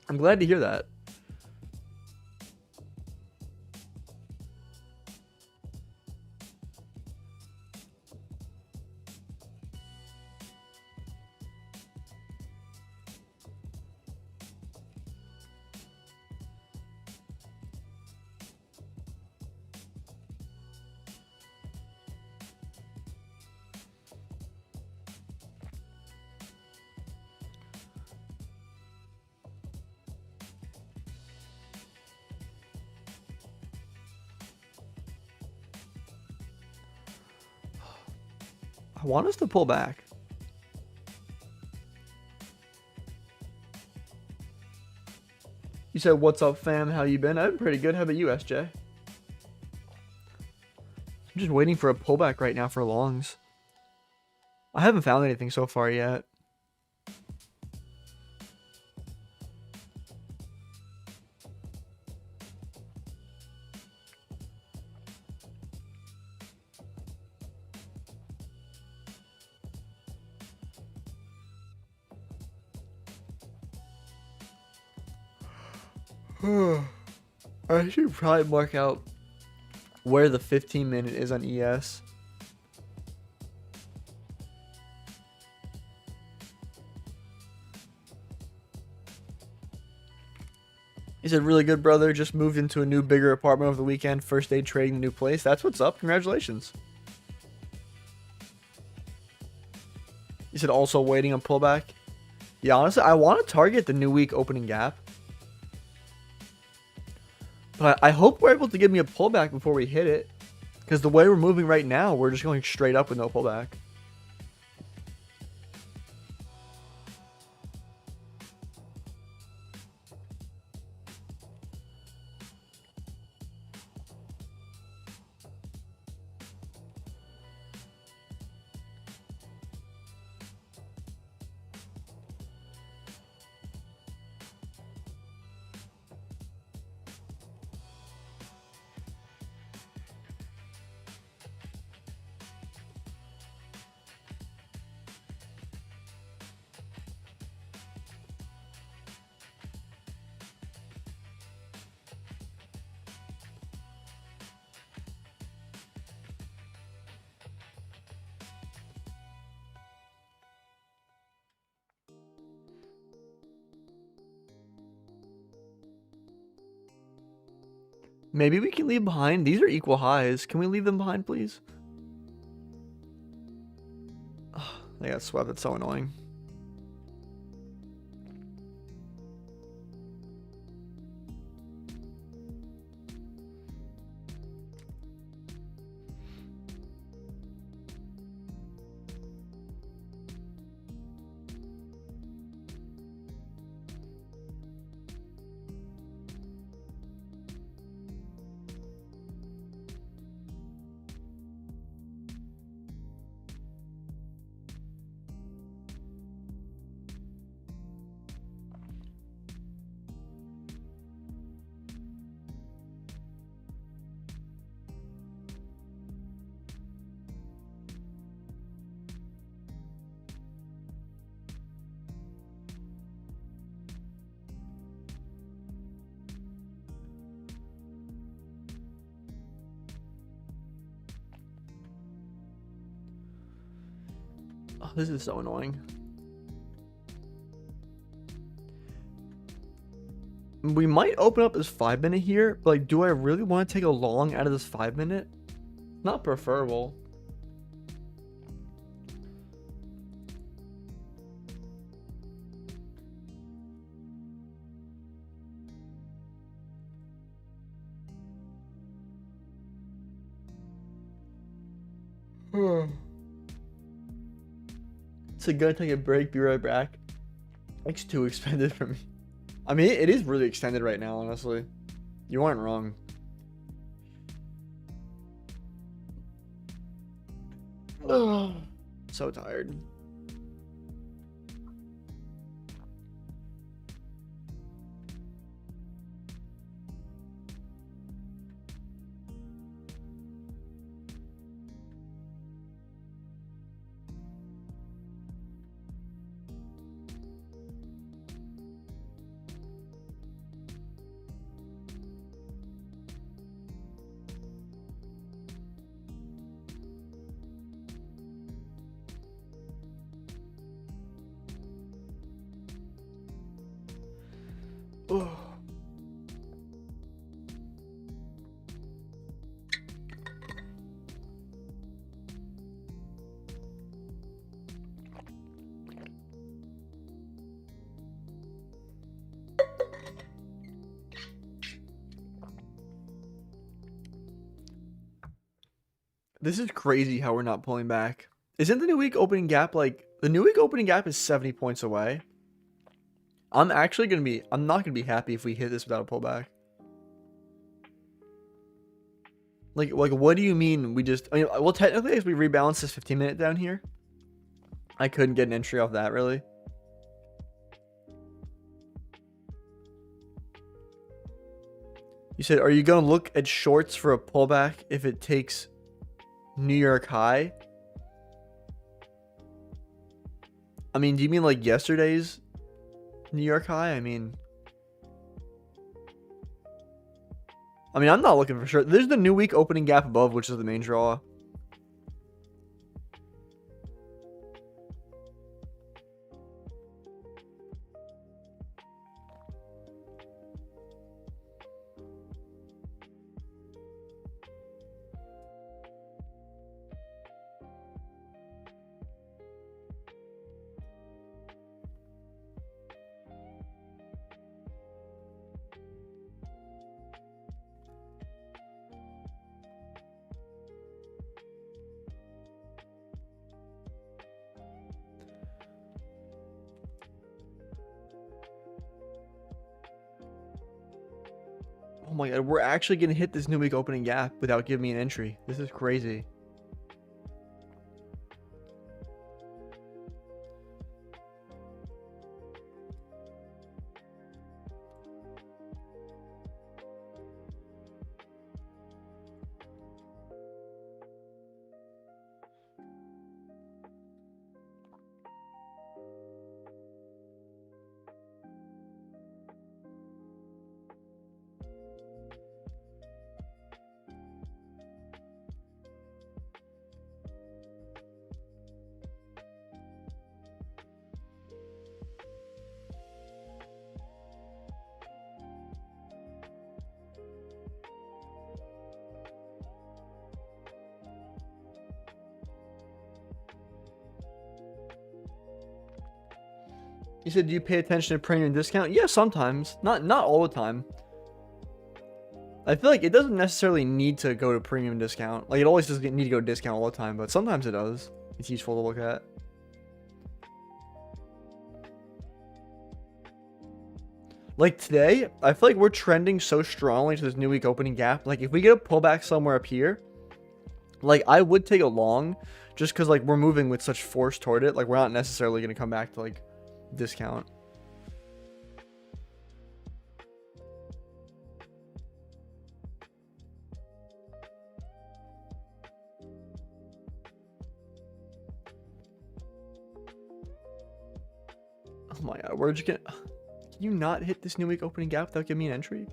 I'm glad to hear that. I want us to pull back. You said, what's up, fam? How you been? I've been pretty good. How about you, SJ? I'm just waiting for a pullback right now for longs. I haven't found anything so far yet. I should probably mark out where the 15-minute is on ES. He said, really good, brother. Just moved into a new, bigger apartment over the weekend. First day trading the new place. That's what's up. Congratulations. He said, also waiting on pullback. Yeah, honestly, I want to target the new week opening gap. But I hope we're able to give me a pullback before we hit it. Because the way we're moving right now, we're just going straight up with no pullback. Maybe we can leave behind. These are equal highs. Can we leave them behind, please? Oh, they got swept. That's so annoying. Oh, this is so annoying. We might open up this 5-minute here, but like, do I really want to take a long out of this 5-minute? Not preferable. So gonna take a break, be right back. It's too extended for me. I mean, it is really extended right now, honestly. You aren't wrong. So tired. Ugh. This is crazy how we're not pulling back. Isn't the new week opening gap like the new week opening gap is 70 points away? I'm not gonna be happy if we hit this without a pullback. Like what do you mean we just, I mean, well, technically as we rebalance this 15-minute down here, I couldn't get an entry off that really. You said, are you gonna look at shorts for a pullback if it takes New York high? I mean, do you mean like yesterday's New York high? I mean, I'm not looking for sure. There's the new week opening gap above, which is the main draw. Oh my god, we're actually gonna hit this new week opening gap without giving me an entry. This is crazy. You said, do you pay attention to premium discount? Yeah, sometimes. Not all the time. I feel like it doesn't necessarily need to go to premium discount. Like, it always doesn't need to go to discount all the time, but sometimes it does. It's useful to look at. Like today, I feel like we're trending so strongly to this new week opening gap. Like, if we get a pullback somewhere up here, like, I would take a long just because, like, we're moving with such force toward it. Like, we're not necessarily going to come back to, like, discount. Oh my god, we're just gonna... Can you not hit this new week opening gap without giving me an entry?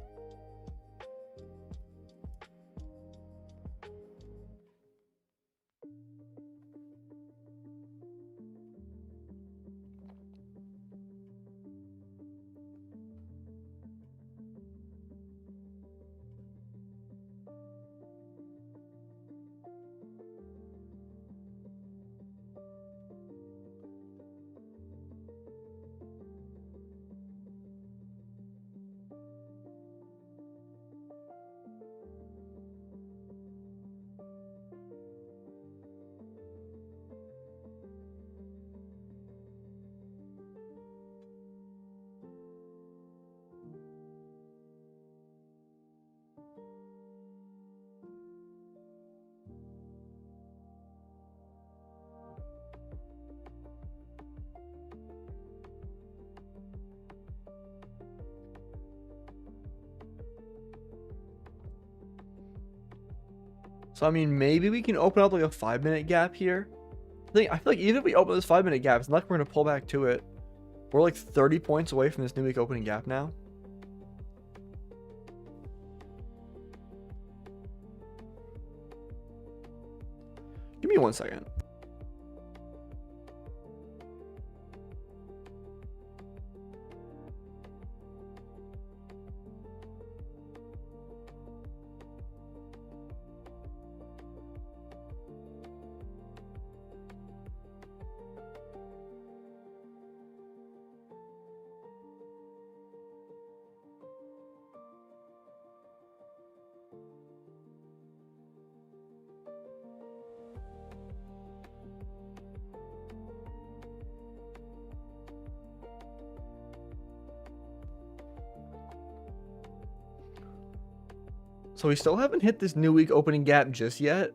So, I mean, maybe we can open up like a 5-minute gap here. I feel like even if we open this 5-minute gap, it's not like we're going to pull back to it. We're like 30 points away from this new week opening gap now. Give me 1 second. So we still haven't hit this new week opening gap just yet.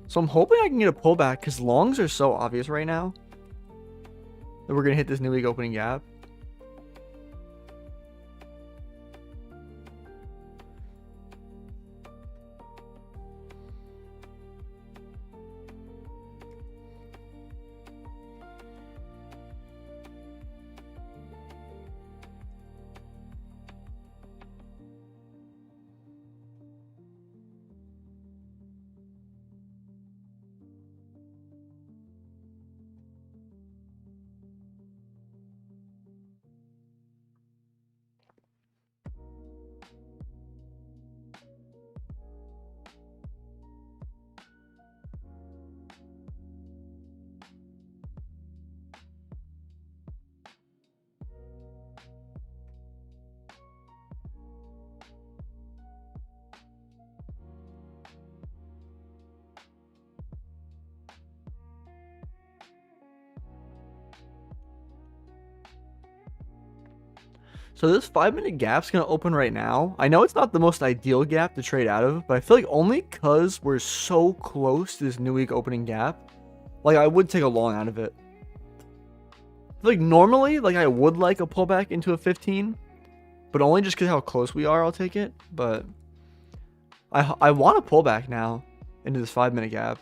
So I'm hoping I can get a pullback because longs are so obvious right now that we're going to hit this new week opening gap. So this 5-minute gap's going to open right now. I know it's not the most ideal gap to trade out of, but I feel like only because we're so close to this new week opening gap, like I would take a long out of it. I feel like normally, like I would like a pullback into a 15, but only just because how close we are, I'll take it. But I want a pullback now into this 5-minute gap.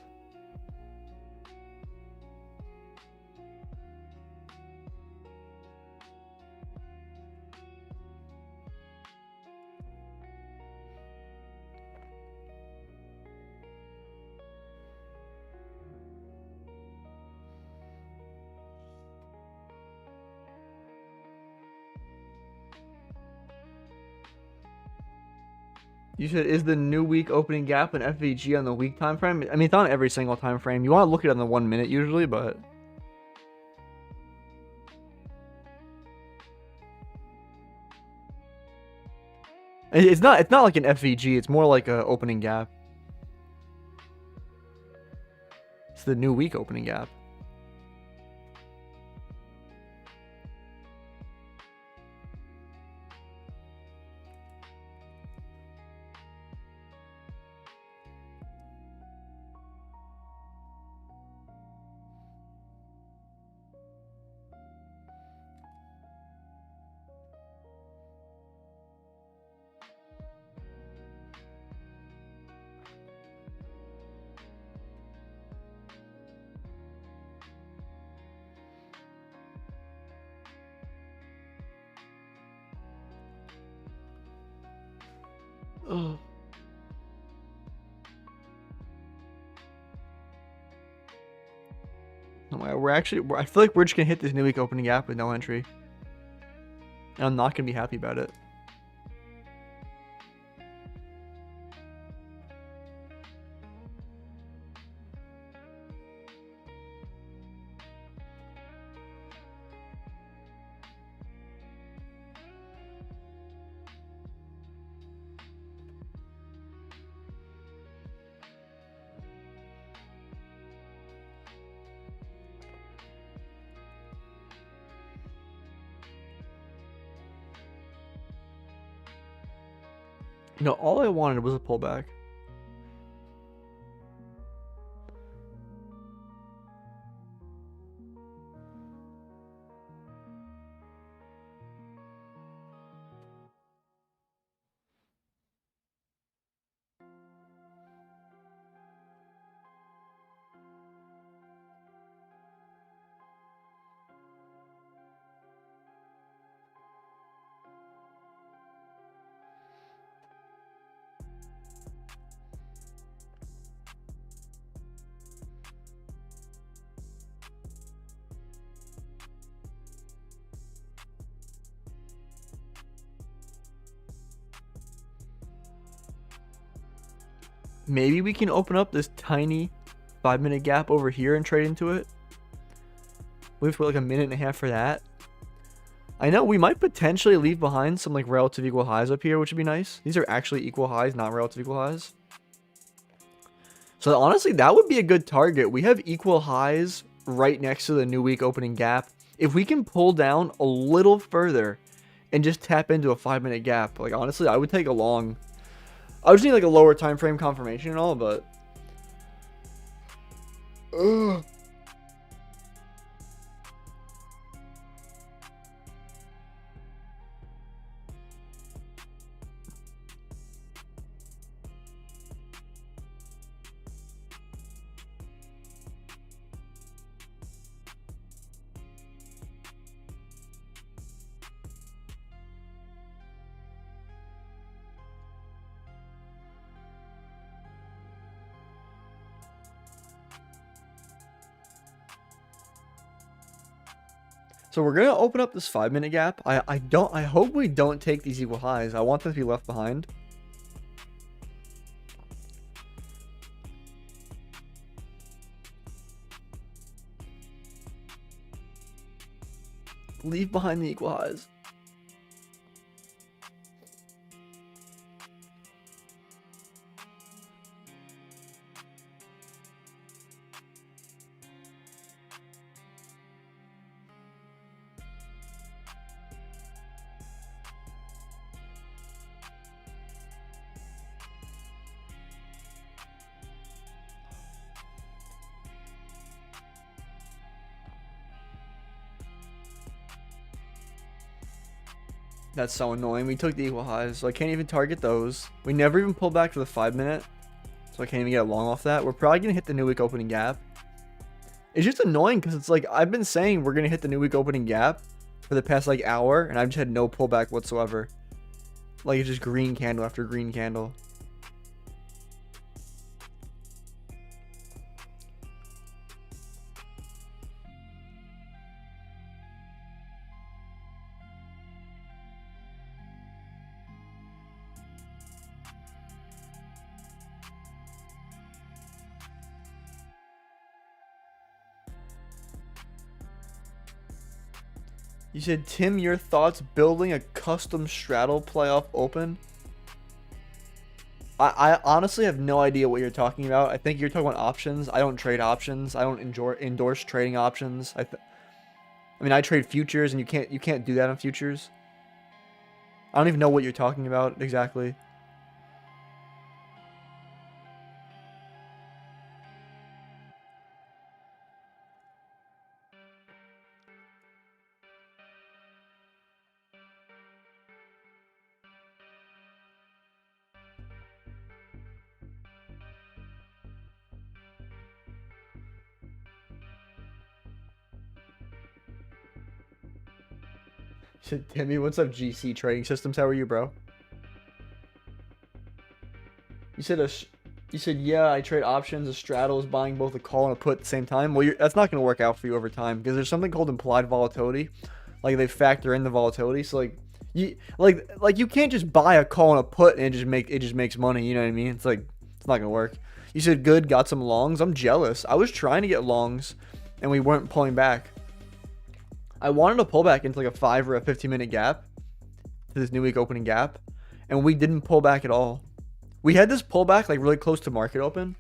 You said, is the new week opening gap an FVG on the week time frame? I mean, it's on every single time frame. You want to look at it on the 1 minute usually, but it's not like an FVG. It's more like a opening gap. It's the new week opening gap. Ugh. I feel like we're just gonna hit this new week opening gap with no entry, and I'm not gonna be happy about it. No, all I wanted was a pullback. maybe we can open up this tiny 5-minute gap over here and trade into it. We have to wait like a minute and a half for that. I know we might potentially leave behind some like relative equal highs up here, which would be nice. These are actually equal highs, not relative equal highs. So honestly, that would be a good target. We have equal highs right next to the new week opening gap. If we can pull down a little further and just tap into a 5-minute gap, like honestly, I would take a long. I would just need like a lower time frame confirmation and all, but. Ugh. So we're gonna open up this 5-minute gap. I hope we don't take these equal highs. I want them to be left behind. Leave behind the equal highs. That's so annoying. We took the equal highs, so I can't even target those. We never even pulled back to the 5-minute, so I can't even get a long off that. We're probably going to hit the new week opening gap. It's just annoying because it's like I've been saying we're going to hit the new week opening gap for the past like hour, and I've just had no pullback whatsoever. Like it's just green candle after green candle. You said, Tim, your thoughts building a custom straddle playoff open? I honestly have no idea what you're talking about. I think you're talking about options. I don't trade options. I don't endorse trading options. I mean, I trade futures, and you can't do that on futures. I don't even know what you're talking about exactly. Timmy, what's up, GC Trading Systems? How are you, bro? You said yeah, I trade options. A straddle is buying both a call and a put at the same time. Well, that's not going to work out for you over time because there's something called implied volatility. Like they factor in the volatility. So like you can't just buy a call and a put and it just makes money. You know what I mean? It's like it's not going to work. You said good, got some longs. I'm jealous. I was trying to get longs, and we weren't pulling back. I wanted to pull back into like a 5 or a 15-minute gap to this new week opening gap, and we didn't pull back at all. We had this pullback like really close to market open,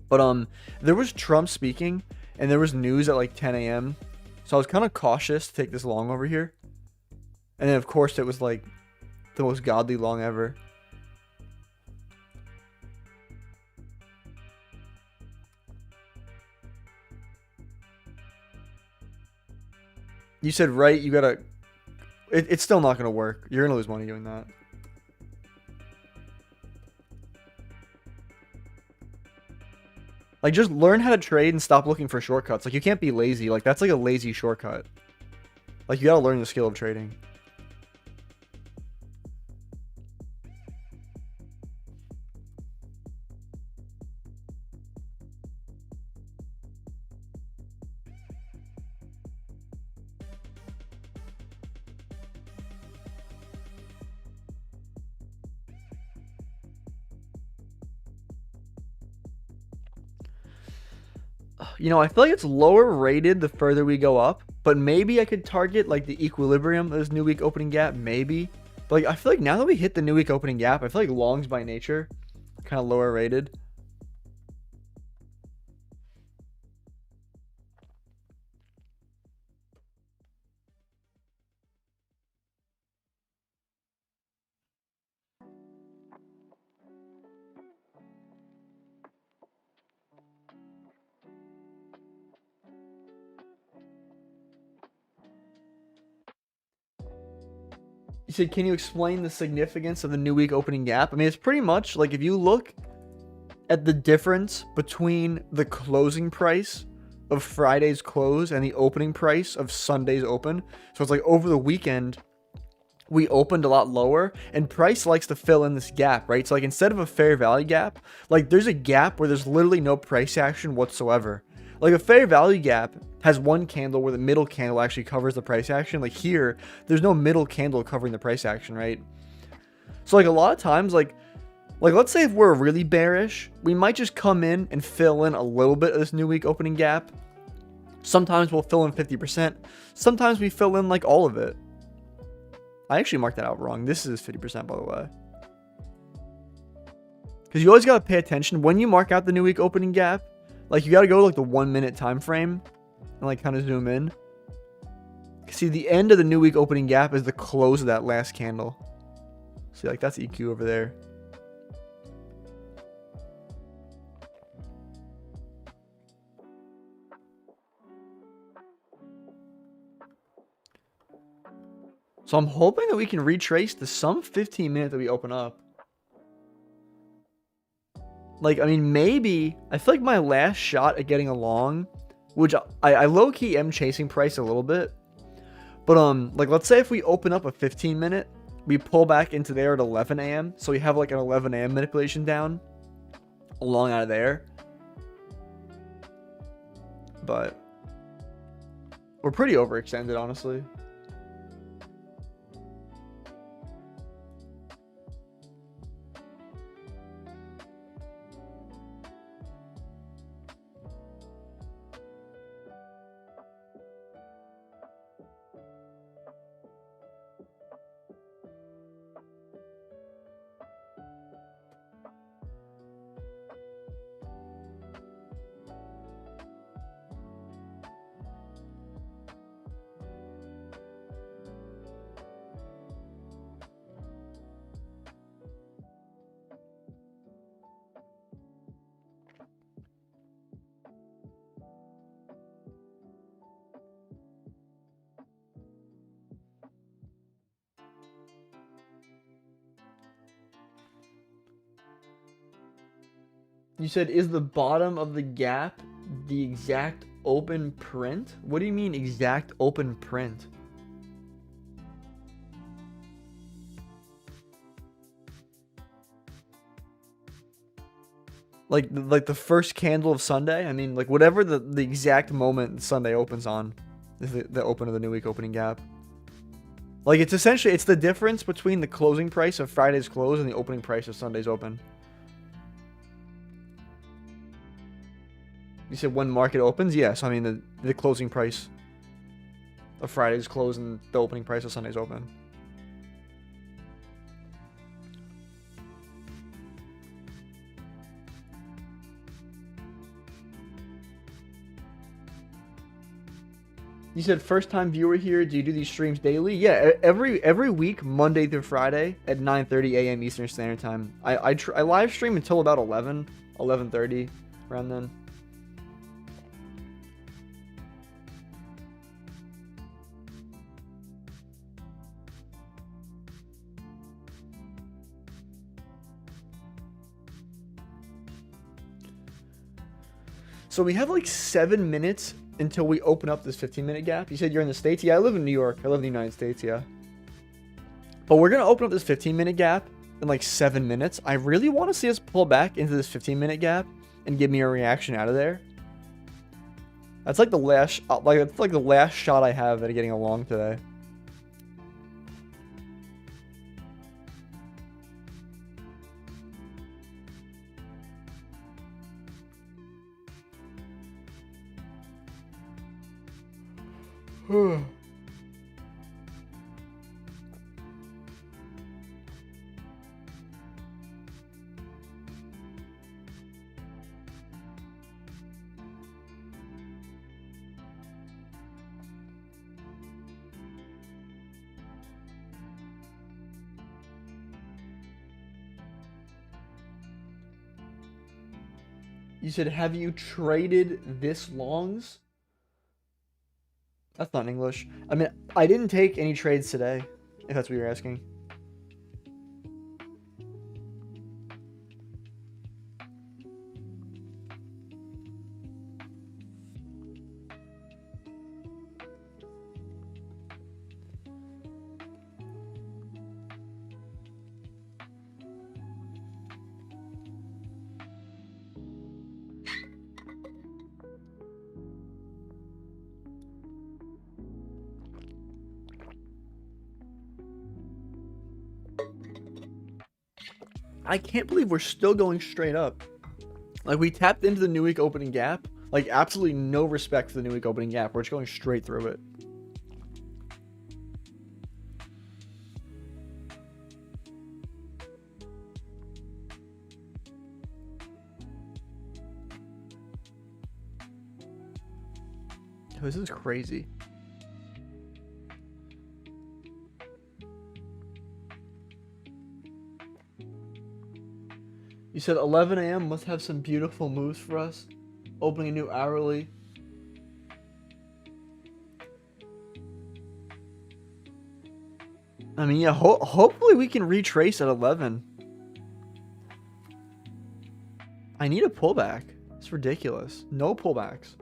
but there was Trump speaking, and there was news at like 10 a.m. So I was kind of cautious to take this long over here, and then of course it was like the most godly long ever. You said right, you gotta. It's still not gonna work. You're gonna lose money doing that. Like, just learn how to trade and stop looking for shortcuts. Like, you can't be lazy. Like, that's like a lazy shortcut. Like, you gotta learn the skill of trading. You know, I feel like it's lower rated the further we go up, but maybe I could target like the equilibrium of this new week opening gap, maybe. But like, I feel like now that we hit the new week opening gap, I feel like longs by nature kind of lower rated. You said, can you explain the significance of the new week opening gap? I mean, it's pretty much like if you look at the difference between the closing price of Friday's close and the opening price of Sunday's open. So it's like over the weekend, we opened a lot lower, and price likes to fill in this gap, right? So like instead of a fair value gap, like there's a gap where there's literally no price action whatsoever. Like a fair value gap has one candle where the middle candle actually covers the price action. Like here, there's no middle candle covering the price action, right? So like a lot of times, like let's say if we're really bearish, we might just come in and fill in a little bit of this new week opening gap. Sometimes we'll fill in 50%. Sometimes we fill in like all of it. I actually marked that out wrong. This is 50%, by the way. Because you always got to pay attention when you mark out the new week opening gap. Like you got to go to like the 1 minute time frame and like kind of zoom in. See, the end of the new week opening gap is the close of that last candle. See, like that's EQ over there. So I'm hoping that we can retrace the some 15 minute that we open up. Like, I mean, maybe, I feel like my last shot at getting along, which I low-key am chasing price a little bit. But, like, let's say if we open up a 15 minute, we pull back into there at 11 a.m. So we have like an 11 a.m. manipulation down along out of there. But we're pretty overextended, honestly. You said, is the bottom of the gap the exact open print? What do you mean exact open print? Like the first candle of Sunday? I mean, like whatever the exact moment Sunday opens on is the open of the new week opening gap. Like it's essentially, it's the difference between the closing price of Friday's close and the opening price of Sunday's open. You said when market opens? Yes, I mean the closing price of Friday's close and the opening price of Sunday's open. You said first time viewer here. Do you do these streams daily? Yeah, every week, Monday through Friday at 9:30 a.m. Eastern Standard Time. I live stream until about 11:30, around then. So we have like 7 minutes until we open up this 15-minute gap. You said you're in the States? Yeah, I live in New York. I live in the United States, yeah. But we're going to open up this 15-minute gap in like 7 minutes. I really want to see us pull back into this 15-minute gap and give me a reaction out of there. That's like the last, that's like the last shot I have at getting along today. You said, have you traded this longs? That's not English. I mean, I didn't take any trades today, if that's what you're asking. I can't believe we're still going straight up. Like, we tapped into the new week opening gap. Like, absolutely no respect for the new week opening gap. We're just going straight through it. This is crazy. You said 11 a.m. must have some beautiful moves for us. Opening a new hourly. I mean, yeah, hopefully we can retrace at 11. I need a pullback. It's ridiculous. No pullbacks.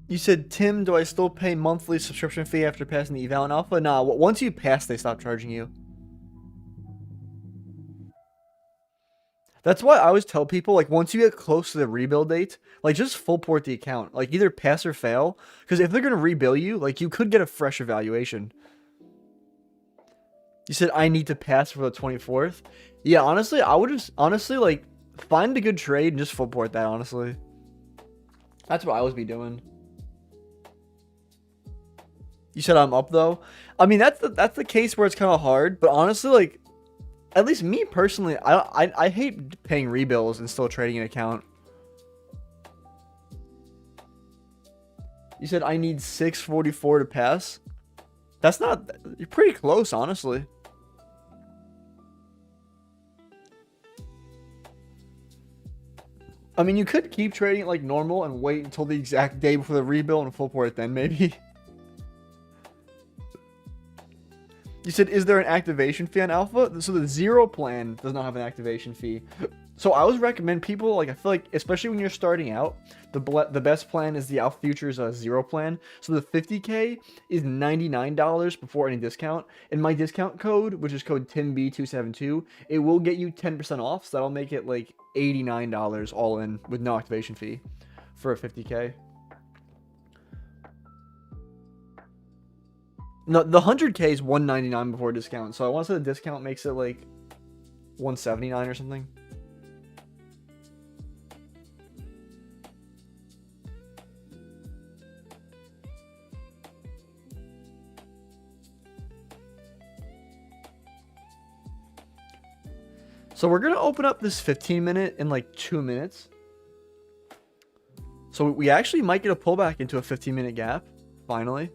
You said, Tim, do I still pay monthly subscription fee after passing the eval in alpha? Nah, once you pass, they stop charging you. That's why I always tell people, like, once you get close to the rebuild date, like, just full port the account. Like, either pass or fail. Because if they're going to rebill you, like, you could get a fresh evaluation. You said, I need to pass for the 24th? Yeah, honestly, I would just, like, find a good trade and just full port that, honestly. That's what I would be doing. You said I'm up, though? I mean, that's the case where it's kind of hard. But honestly, like, at least me personally, I hate paying rebills and still trading an account. You said I need 644 to pass? That's not... You're pretty close, honestly. I mean, you could keep trading it like normal and wait until the exact day before the rebill and full port it then, maybe. You said, is there an activation fee on alpha? So the zero plan does not have an activation fee. So I always recommend people, like, I feel like, especially when you're starting out, the best plan is the Alpha Futures zero plan. So the 50K is $99 before any discount. And my discount code, which is code TIMB272, it will get you 10% off. So that'll make it like $89 all in with no activation fee for a 50K. No, the 100K is $199 before discount. So I want to say the discount makes it like $179 or something. So we're going to open up this 15-minute in like 2 minutes. So we actually might get a pullback into a 15-minute gap. Finally.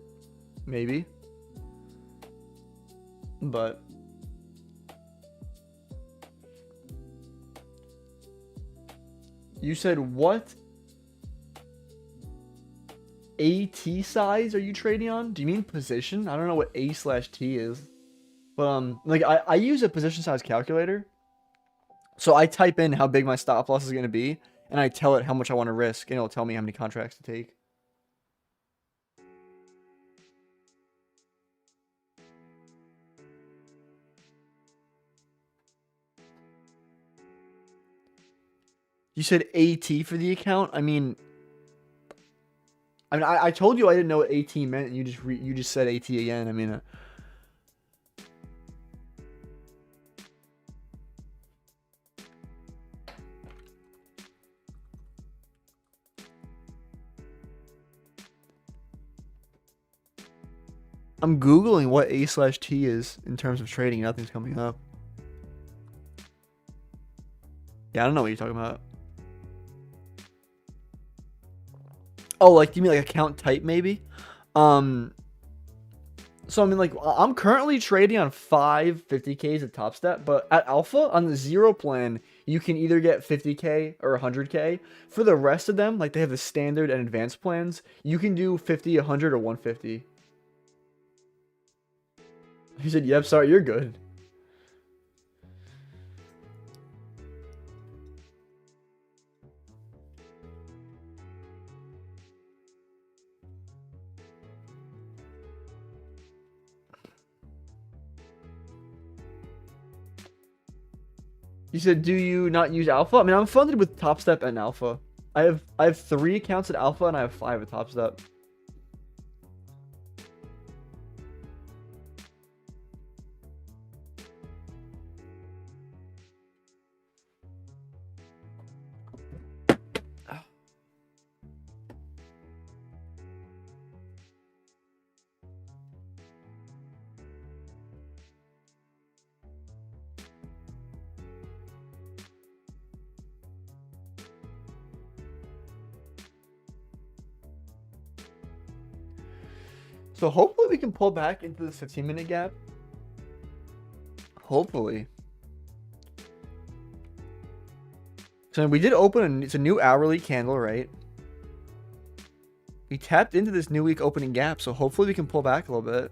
Maybe. But you said what AT size are you trading on? Do you mean position? I don't know what A/T is. But like I use a position size calculator. So I type in how big my stop loss is going to be, and I tell it how much I want to risk, and it'll tell me how many contracts to take. You said AT for the account? I told you I didn't know what AT meant, and you just said AT again. I'm Googling what A/T is in terms of trading. Nothing's coming up. Yeah, I don't know what you're talking about. Oh, like, you mean like account type maybe? So like, I'm currently trading on 5 50Ks at Top Step, but at Alpha on the 0 plan, you can either get 50K or 100K. For the rest of them, like they have the standard and advanced plans, you can do 50, 100, or 150. He said, "Yep, sorry, you're good." You said, "Do you not use Alpha?" I'm funded with Top Step and Alpha. I have 3 accounts at Alpha and I have 5 at Top Step. So hopefully we can pull back into the 15-minute gap. Hopefully. So we did open, and it's a new hourly candle, right? We tapped into this new week opening gap, so hopefully we can pull back a little bit.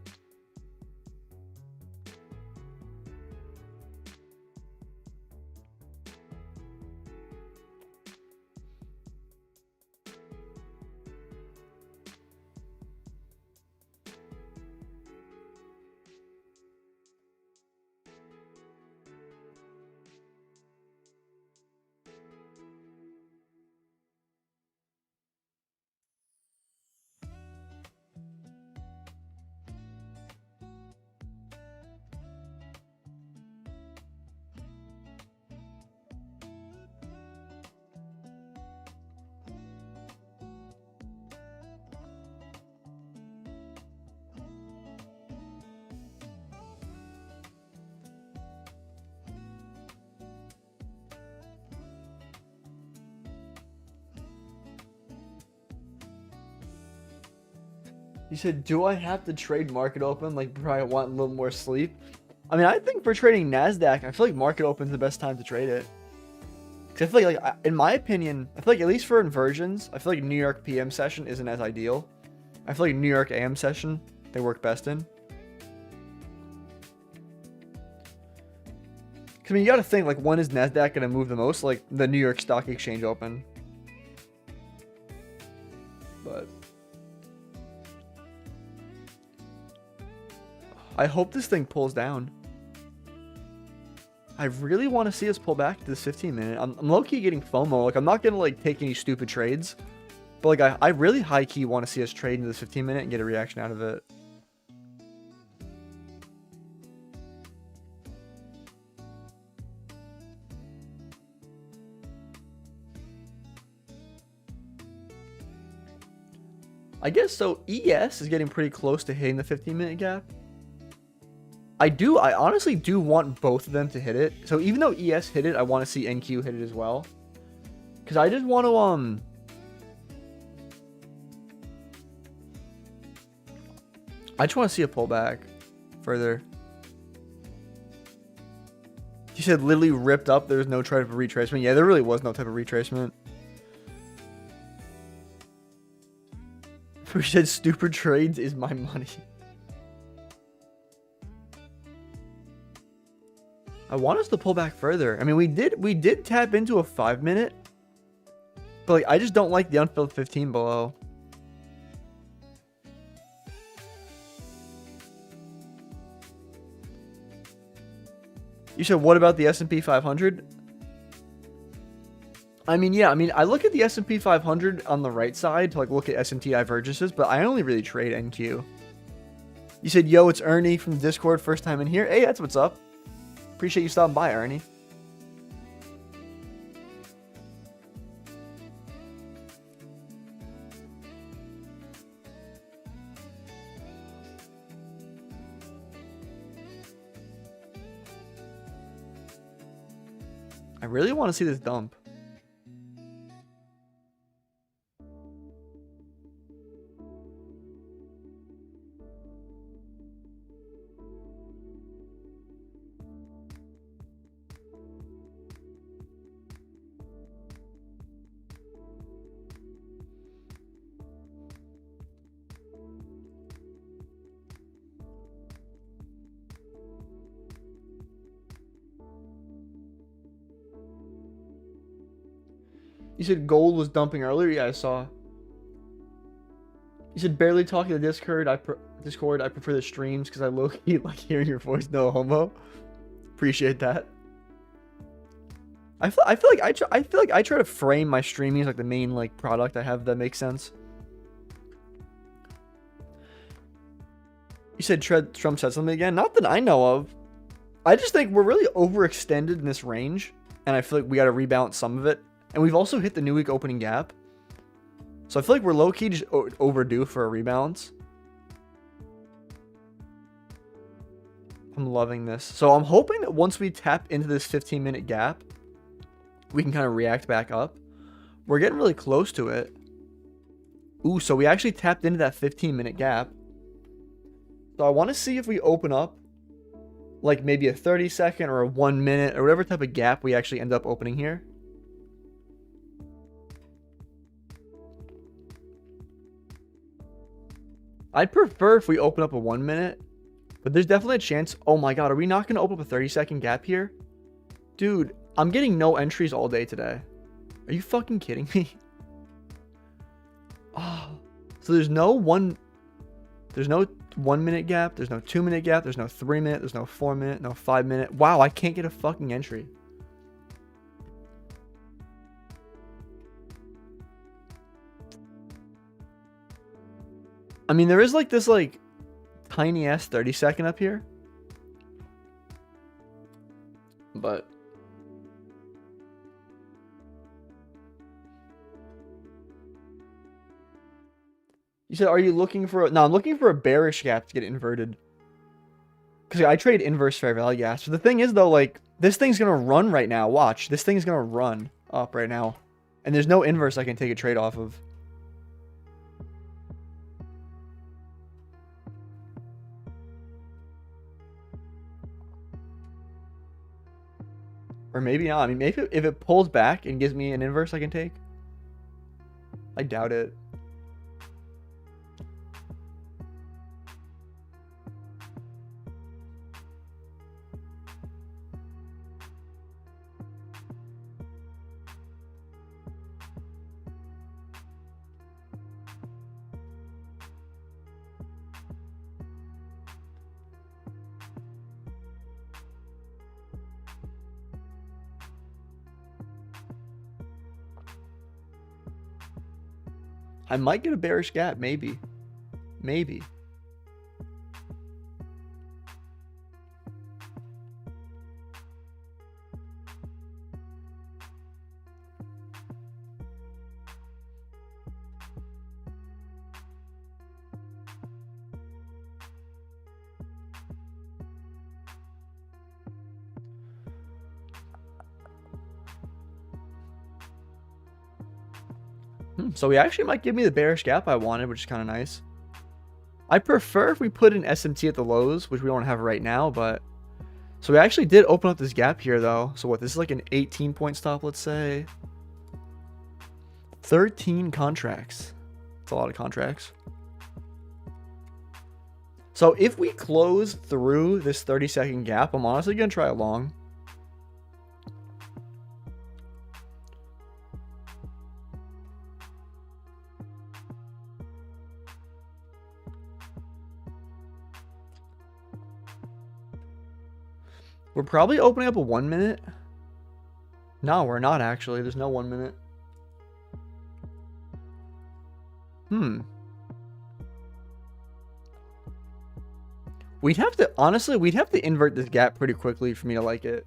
You said, "Do I have to trade market open? Like, bro, I want a little more sleep." I think for trading Nasdaq, I feel like market open is the best time to trade it. Because I feel in my opinion, I feel like at least for inversions, I feel like New York PM session isn't as ideal. I feel like New York AM session, they work best in. Because you got to think, like, when is Nasdaq going to move the most? Like, the New York Stock Exchange open. But I hope this thing pulls down. I really want to see us pull back to this 15-minute. I'm low-key getting FOMO. Like, I'm not going to, like, take any stupid trades. But, like, I really high-key want to see us trade into this 15-minute and get a reaction out of it. I guess so. ES is getting pretty close to hitting the 15-minute gap. I honestly do want both of them to hit it. So even though ES hit it, I want to see NQ hit it as well. Because I just want to, I just want to see a pullback further. You said literally ripped up. There was no type of retracement. Yeah, there really was no type of retracement. We said stupid trades is my money. I want us to pull back further. I mean, we did tap into a 5-minute, but like I just don't like the unfilled 15 below. You said what about the S&P 500? I mean, yeah, I mean, I look at the S&P 500 on the right side to like look at S&T divergences, but I only really trade NQ. You said, yo, it's Ernie from Discord, first time in here. Hey, that's what's up. Appreciate you stopping by, Ernie. I really want to see this dump. You said gold was dumping earlier? Yeah, I saw. You said barely talking to Discord. I prefer the streams because I low-key like hearing your voice. No homo. Appreciate that. I feel like I try to frame my streaming as like the main like product I have. If that makes sense. You said Trump said something again. Not that I know of. I just think we're really overextended in this range, and I feel like we got to rebalance some of it. And we've also hit the new week opening gap. So I feel like we're low-key just overdue for a rebalance. I'm loving this. So I'm hoping that once we tap into this 15-minute gap, we can kind of react back up. We're getting really close to it. Ooh, so we actually tapped into that 15-minute gap. So I want to see if we open up like maybe a 30-second or a 1 minute or whatever type of gap we actually end up opening here. I'd prefer if we open up a 1 minute, but there's definitely a chance. Oh my god, are we not going to open up a 30-second gap here? Dude, I'm getting no entries all day today. Are you fucking kidding me? Oh, so there's no 1 minute gap, there's no 2 minute gap, there's no 3 minute, there's no 4 minute, no 5 minute. Wow, I can't get a fucking entry. I mean, there is like this like tiny ass 30-second up here. But you said, are you looking for no, I'm looking for a bearish gap to get inverted. Because I trade inverse fair value gaps. So the thing is though, like this thing's gonna run right now. Watch. This thing's gonna run up right now. And there's no inverse I can take a trade off of. Or maybe not. I mean, maybe if it pulls back and gives me an inverse I can take. I doubt it. I might get a bearish gap, maybe. Maybe. So he actually might give me the bearish gap I wanted, which is kind of nice. I prefer if we put an SMT at the lows, which we don't have right now, but... So we actually did open up this gap here, though. So what, this is like an 18-point stop, let's say. 13 contracts. That's a lot of contracts. So if we close through this 30-second gap, I'm honestly going to try a long. We're probably opening up a 1 minute. No, we're not actually. There's no 1 minute. We'd have to, honestly, we'd have to invert this gap pretty quickly for me to like it.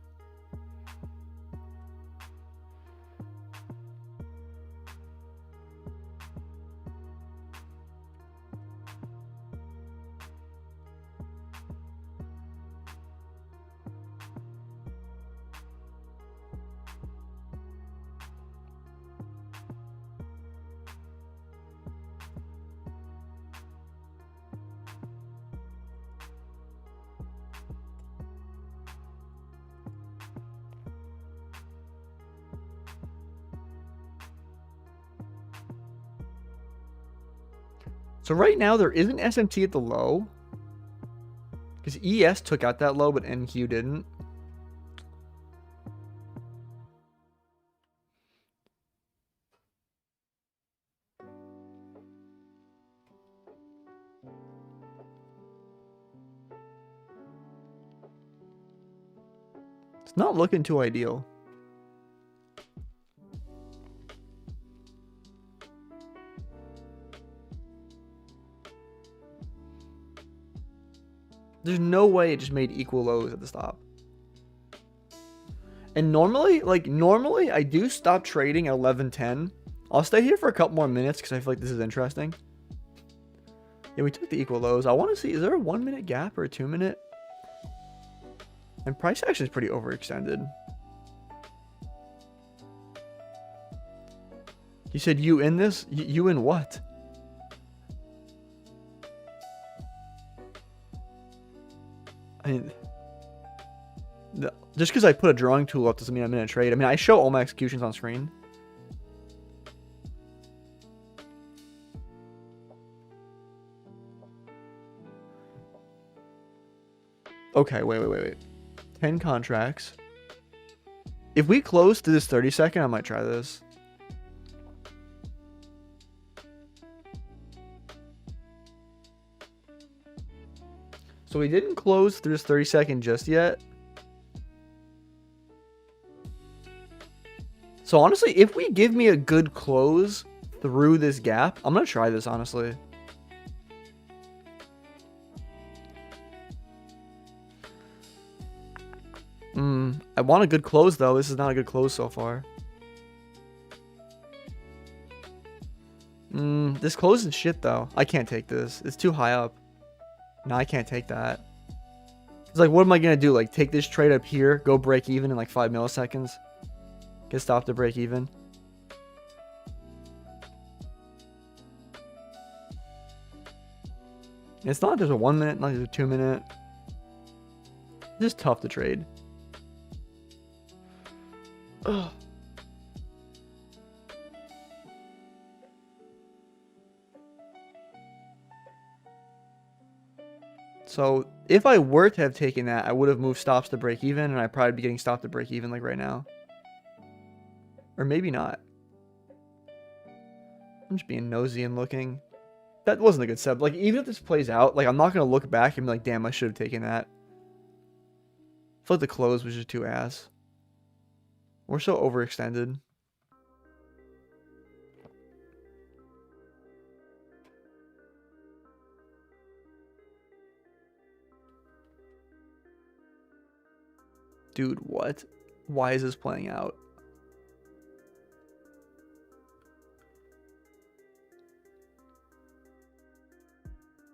So right now there is an SMT at the low, because ES took out that low, but NQ didn't. It's not looking too ideal. There's no way it just made equal lows at the stop. And normally I do stop trading at 11:10. I'll stay here for a couple more minutes because I feel like this is interesting. Yeah, we took the equal lows. I want to see, is there a 1 minute gap or a 2 minute? And price action is pretty overextended. You said you in this? You in what? I mean, just because I put a drawing tool up doesn't mean I'm in a trade. I mean, I show all my executions on screen. Okay, wait. 10 contracts. If we close to this 30 second, I might try this. So we didn't close through this 30 second just yet. So honestly, if we give me a good close through this gap, I'm going to try this, honestly. I want a good close, though. This is not a good close so far. This close is shit, though. I can't take this. It's too high up. No, I can't take that. It's like, what am I going to do? Like, take this trade up here, go break even in like 5 milliseconds? Get stopped to break even? It's not just a 1 minute, not just a 2 minute. It's just tough to trade. Ugh. So if I were to have taken that, I would have moved stops to break even, and I'd probably be getting stopped to break even like right now. Or maybe not. I'm just being nosy and looking. That wasn't a good setup. Like, even if this plays out, like, I'm not going to look back and be like, damn, I should have taken that. I feel like the close was just too ass. We're so overextended. Dude, what? Why is this playing out?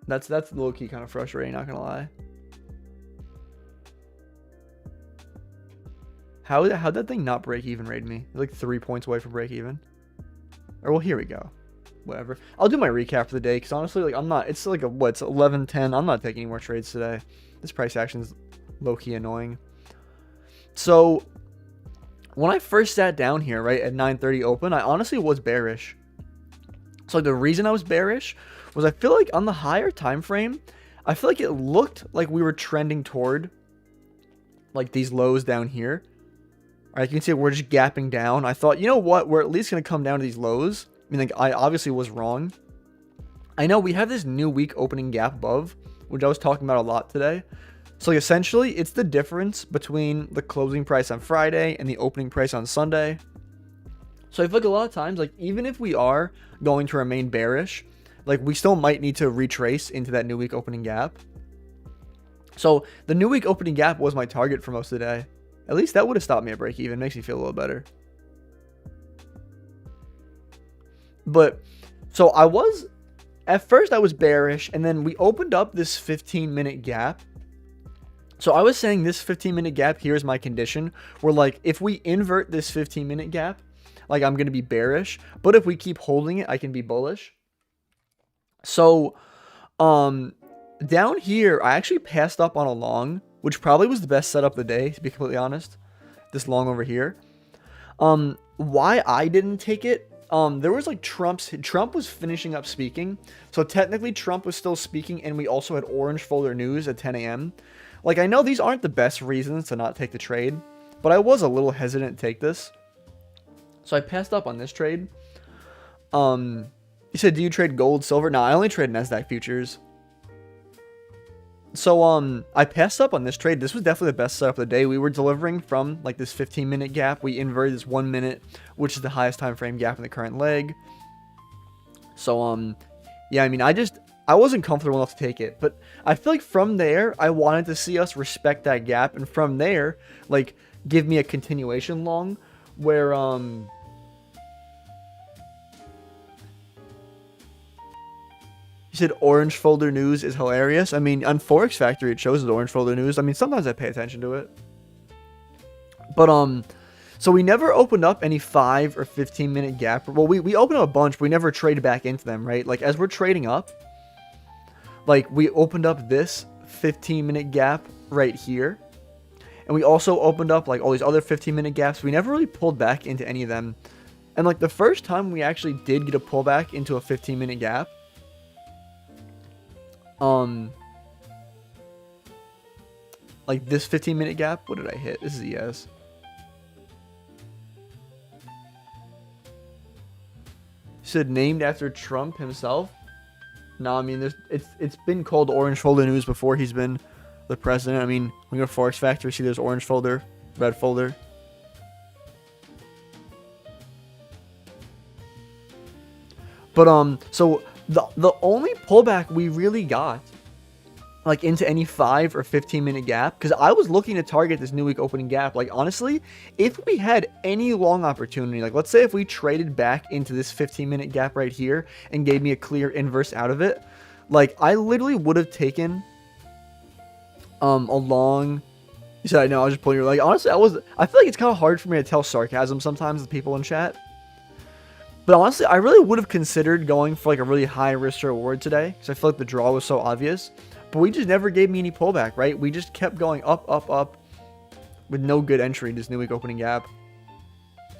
That's low-key kind of frustrating, not gonna lie. How'd that thing not break even raid me? It's like 3 points away from break even. Or well, here we go. Whatever. I'll do my recap for the day because honestly, like, I'm not. It's like it's 11:10. I'm not taking any more trades today. This price action is low-key annoying. So when I first sat down here, right at 9:30 open, I honestly was bearish. So like, the reason I was bearish was I feel like on the higher time frame, I feel like it looked like we were trending toward like these lows down here. All right, you can see we're just gapping down. I thought, you know what, we're at least going to come down to these lows. I mean, like, I obviously was wrong. I know we have this new week opening gap above, which I was talking about a lot today. So like essentially, it's the difference between the closing price on Friday and the opening price on Sunday. So I feel like a lot of times, like even if we are going to remain bearish, like we still might need to retrace into that new week opening gap. So the new week opening gap was my target for most of the day. At least that would have stopped me at break even. Makes me feel a little better. But so at first I was bearish, and then we opened up this 15-minute gap. So I was saying this 15-minute gap here is my condition, where like if we invert this 15-minute gap, like I'm going to be bearish, but if we keep holding it, I can be bullish. So down here, I actually passed up on a long, which probably was the best setup of the day, to be completely honest. This long over here. Why I didn't take it, there was like Trump was finishing up speaking. So technically Trump was still speaking, and we also had orange folder news at 10 a.m. Like, I know these aren't the best reasons to not take the trade, but I was a little hesitant to take this. So I passed up on this trade. You said, do you trade gold, silver? No, I only trade Nasdaq futures. So I passed up on this trade. This was definitely the best setup of the day. We were delivering from like this 15-minute gap. We inverted this 1 minute, which is the highest time frame gap in the current leg. So yeah, I mean, I wasn't comfortable enough to take it, but I feel like from there I wanted to see us respect that gap, and from there like give me a continuation long where you said orange folder news is hilarious. I mean, on Forex Factory, it shows as orange folder news. I mean, sometimes I pay attention to it. But, so we never opened up any 5 or 15-minute gap. Well, we opened up a bunch, but we never traded back into them, right? Like, as we're trading up, like, we opened up this 15-minute gap right here. And we also opened up, like, all these other 15-minute gaps. We never really pulled back into any of them. And, like, the first time we actually did get a pullback into a 15-minute gap, like this 15-minute gap, what did I hit? This is ES. Said named after Trump himself. No, I mean it's been called orange folder news before he's been the president. I mean, when you go to Forex Factory, see there's orange folder, red folder. But so the only pullback we really got, like, into any 5 or 15-minute gap, because I was looking to target this new week opening gap. Like, honestly, if we had any long opportunity, like, let's say if we traded back into this 15-minute gap right here and gave me a clear inverse out of it, like, I literally would have taken a long. You said, I know, I was just pulling your leg. Honestly, I feel like it's kind of hard for me to tell sarcasm sometimes with people in chat. But honestly, I really would have considered going for like a really high risk reward today, because I feel like the draw was so obvious. But we just never gave me any pullback, right? We just kept going up, up, up with no good entry in this new week opening gap.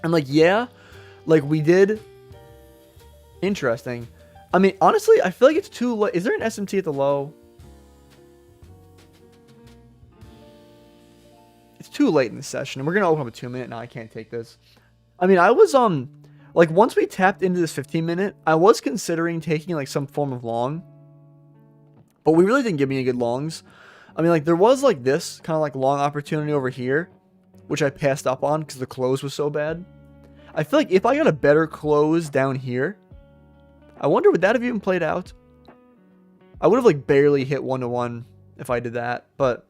And like, yeah, like we did. Interesting. I mean, honestly, I feel like it's too late. Is there an SMT at the low? It's too late in the session, and we're going to open up a 2-minute. Now I can't take this. I mean, I was, like, once we tapped into this 15-minute, I was considering taking, like, some form of long. But we really didn't give me any good longs. I mean, like, there was, like, this kind of, like, long opportunity over here, which I passed up on because the close was so bad. I feel like if I got a better close down here, I wonder, would that have even played out? I would have, like, barely hit 1-to-1 if I did that. But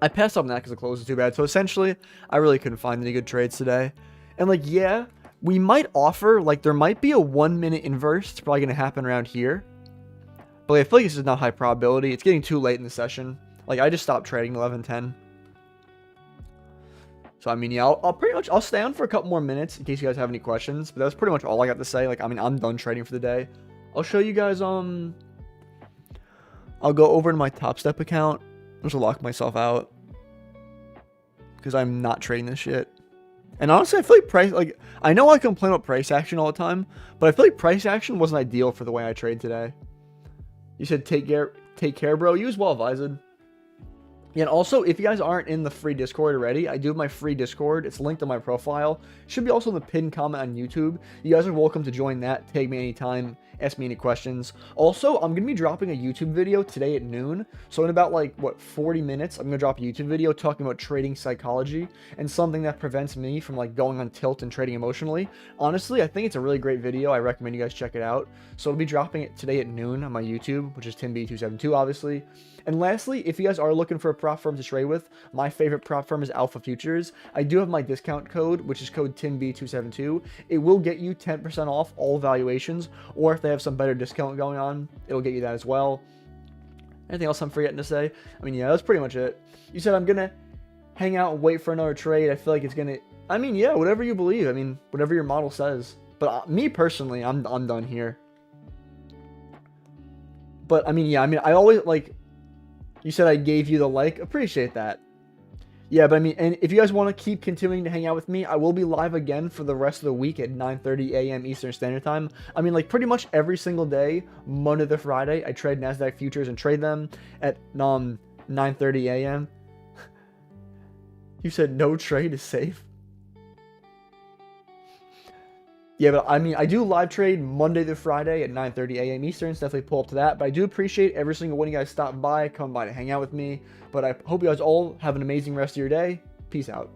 I passed up on that because the close was too bad. So, essentially, I really couldn't find any good trades today. And, like, yeah, we might offer, like, there might be a 1-minute inverse. It's probably going to happen around here. But like, I feel like this is not high probability. It's getting too late in the session. Like, I just stopped trading 11:10. So, I mean, yeah, I'll stay on for a couple more minutes in case you guys have any questions. But that's pretty much all I got to say. Like, I mean, I'm done trading for the day. I'll show you guys, I'll go over to my Top Step account. I'll just lock myself out, because I'm not trading this shit. And honestly, I feel like price, like, I know I complain about price action all the time, but I feel like price action wasn't ideal for the way I trade today. You said take care, bro. You was well advised. Yeah, and also, if you guys aren't in the free Discord already, I do have my free Discord. It's linked on my profile. Should be also in the pinned comment on YouTube. You guys are welcome to join that. Tag me anytime. Ask me any questions. Also, I'm going to be dropping a YouTube video today at noon. So in about, like, what, 40 minutes, I'm going to drop a YouTube video talking about trading psychology and something that prevents me from, like, going on tilt and trading emotionally. Honestly, I think it's a really great video. I recommend you guys check it out. So I'll be dropping it today at noon on my YouTube, which is TimB272, obviously. And lastly, if you guys are looking for a prop firm to trade with, my favorite prop firm is Alpha Futures. I do have my discount code, which is code TimB272. It will get you 10% off all valuations, or if they have some better discount going on, it'll get you that as well. Anything else I'm forgetting to say? I mean, yeah, that's pretty much it. You said I'm going to hang out and wait for another trade. I feel like it's going to... I mean, yeah, whatever you believe. I mean, whatever your model says. But me personally, I'm done here. But, I mean, yeah, I mean, I always, like... You said I gave you the like. Appreciate that. Yeah, but I mean, and if you guys want to keep continuing to hang out with me, I will be live again for the rest of the week at 9:30 a.m. Eastern Standard Time. I mean, like, pretty much every single day, Monday to Friday, I trade Nasdaq futures and trade them at 9:30 a.m. You said no trade is safe? Yeah, but I mean, I do live trade Monday to Friday at 9:30 a.m. Eastern. So definitely pull up to that. But I do appreciate every single one of you guys stopping by, come by to hang out with me. But I hope you guys all have an amazing rest of your day. Peace out.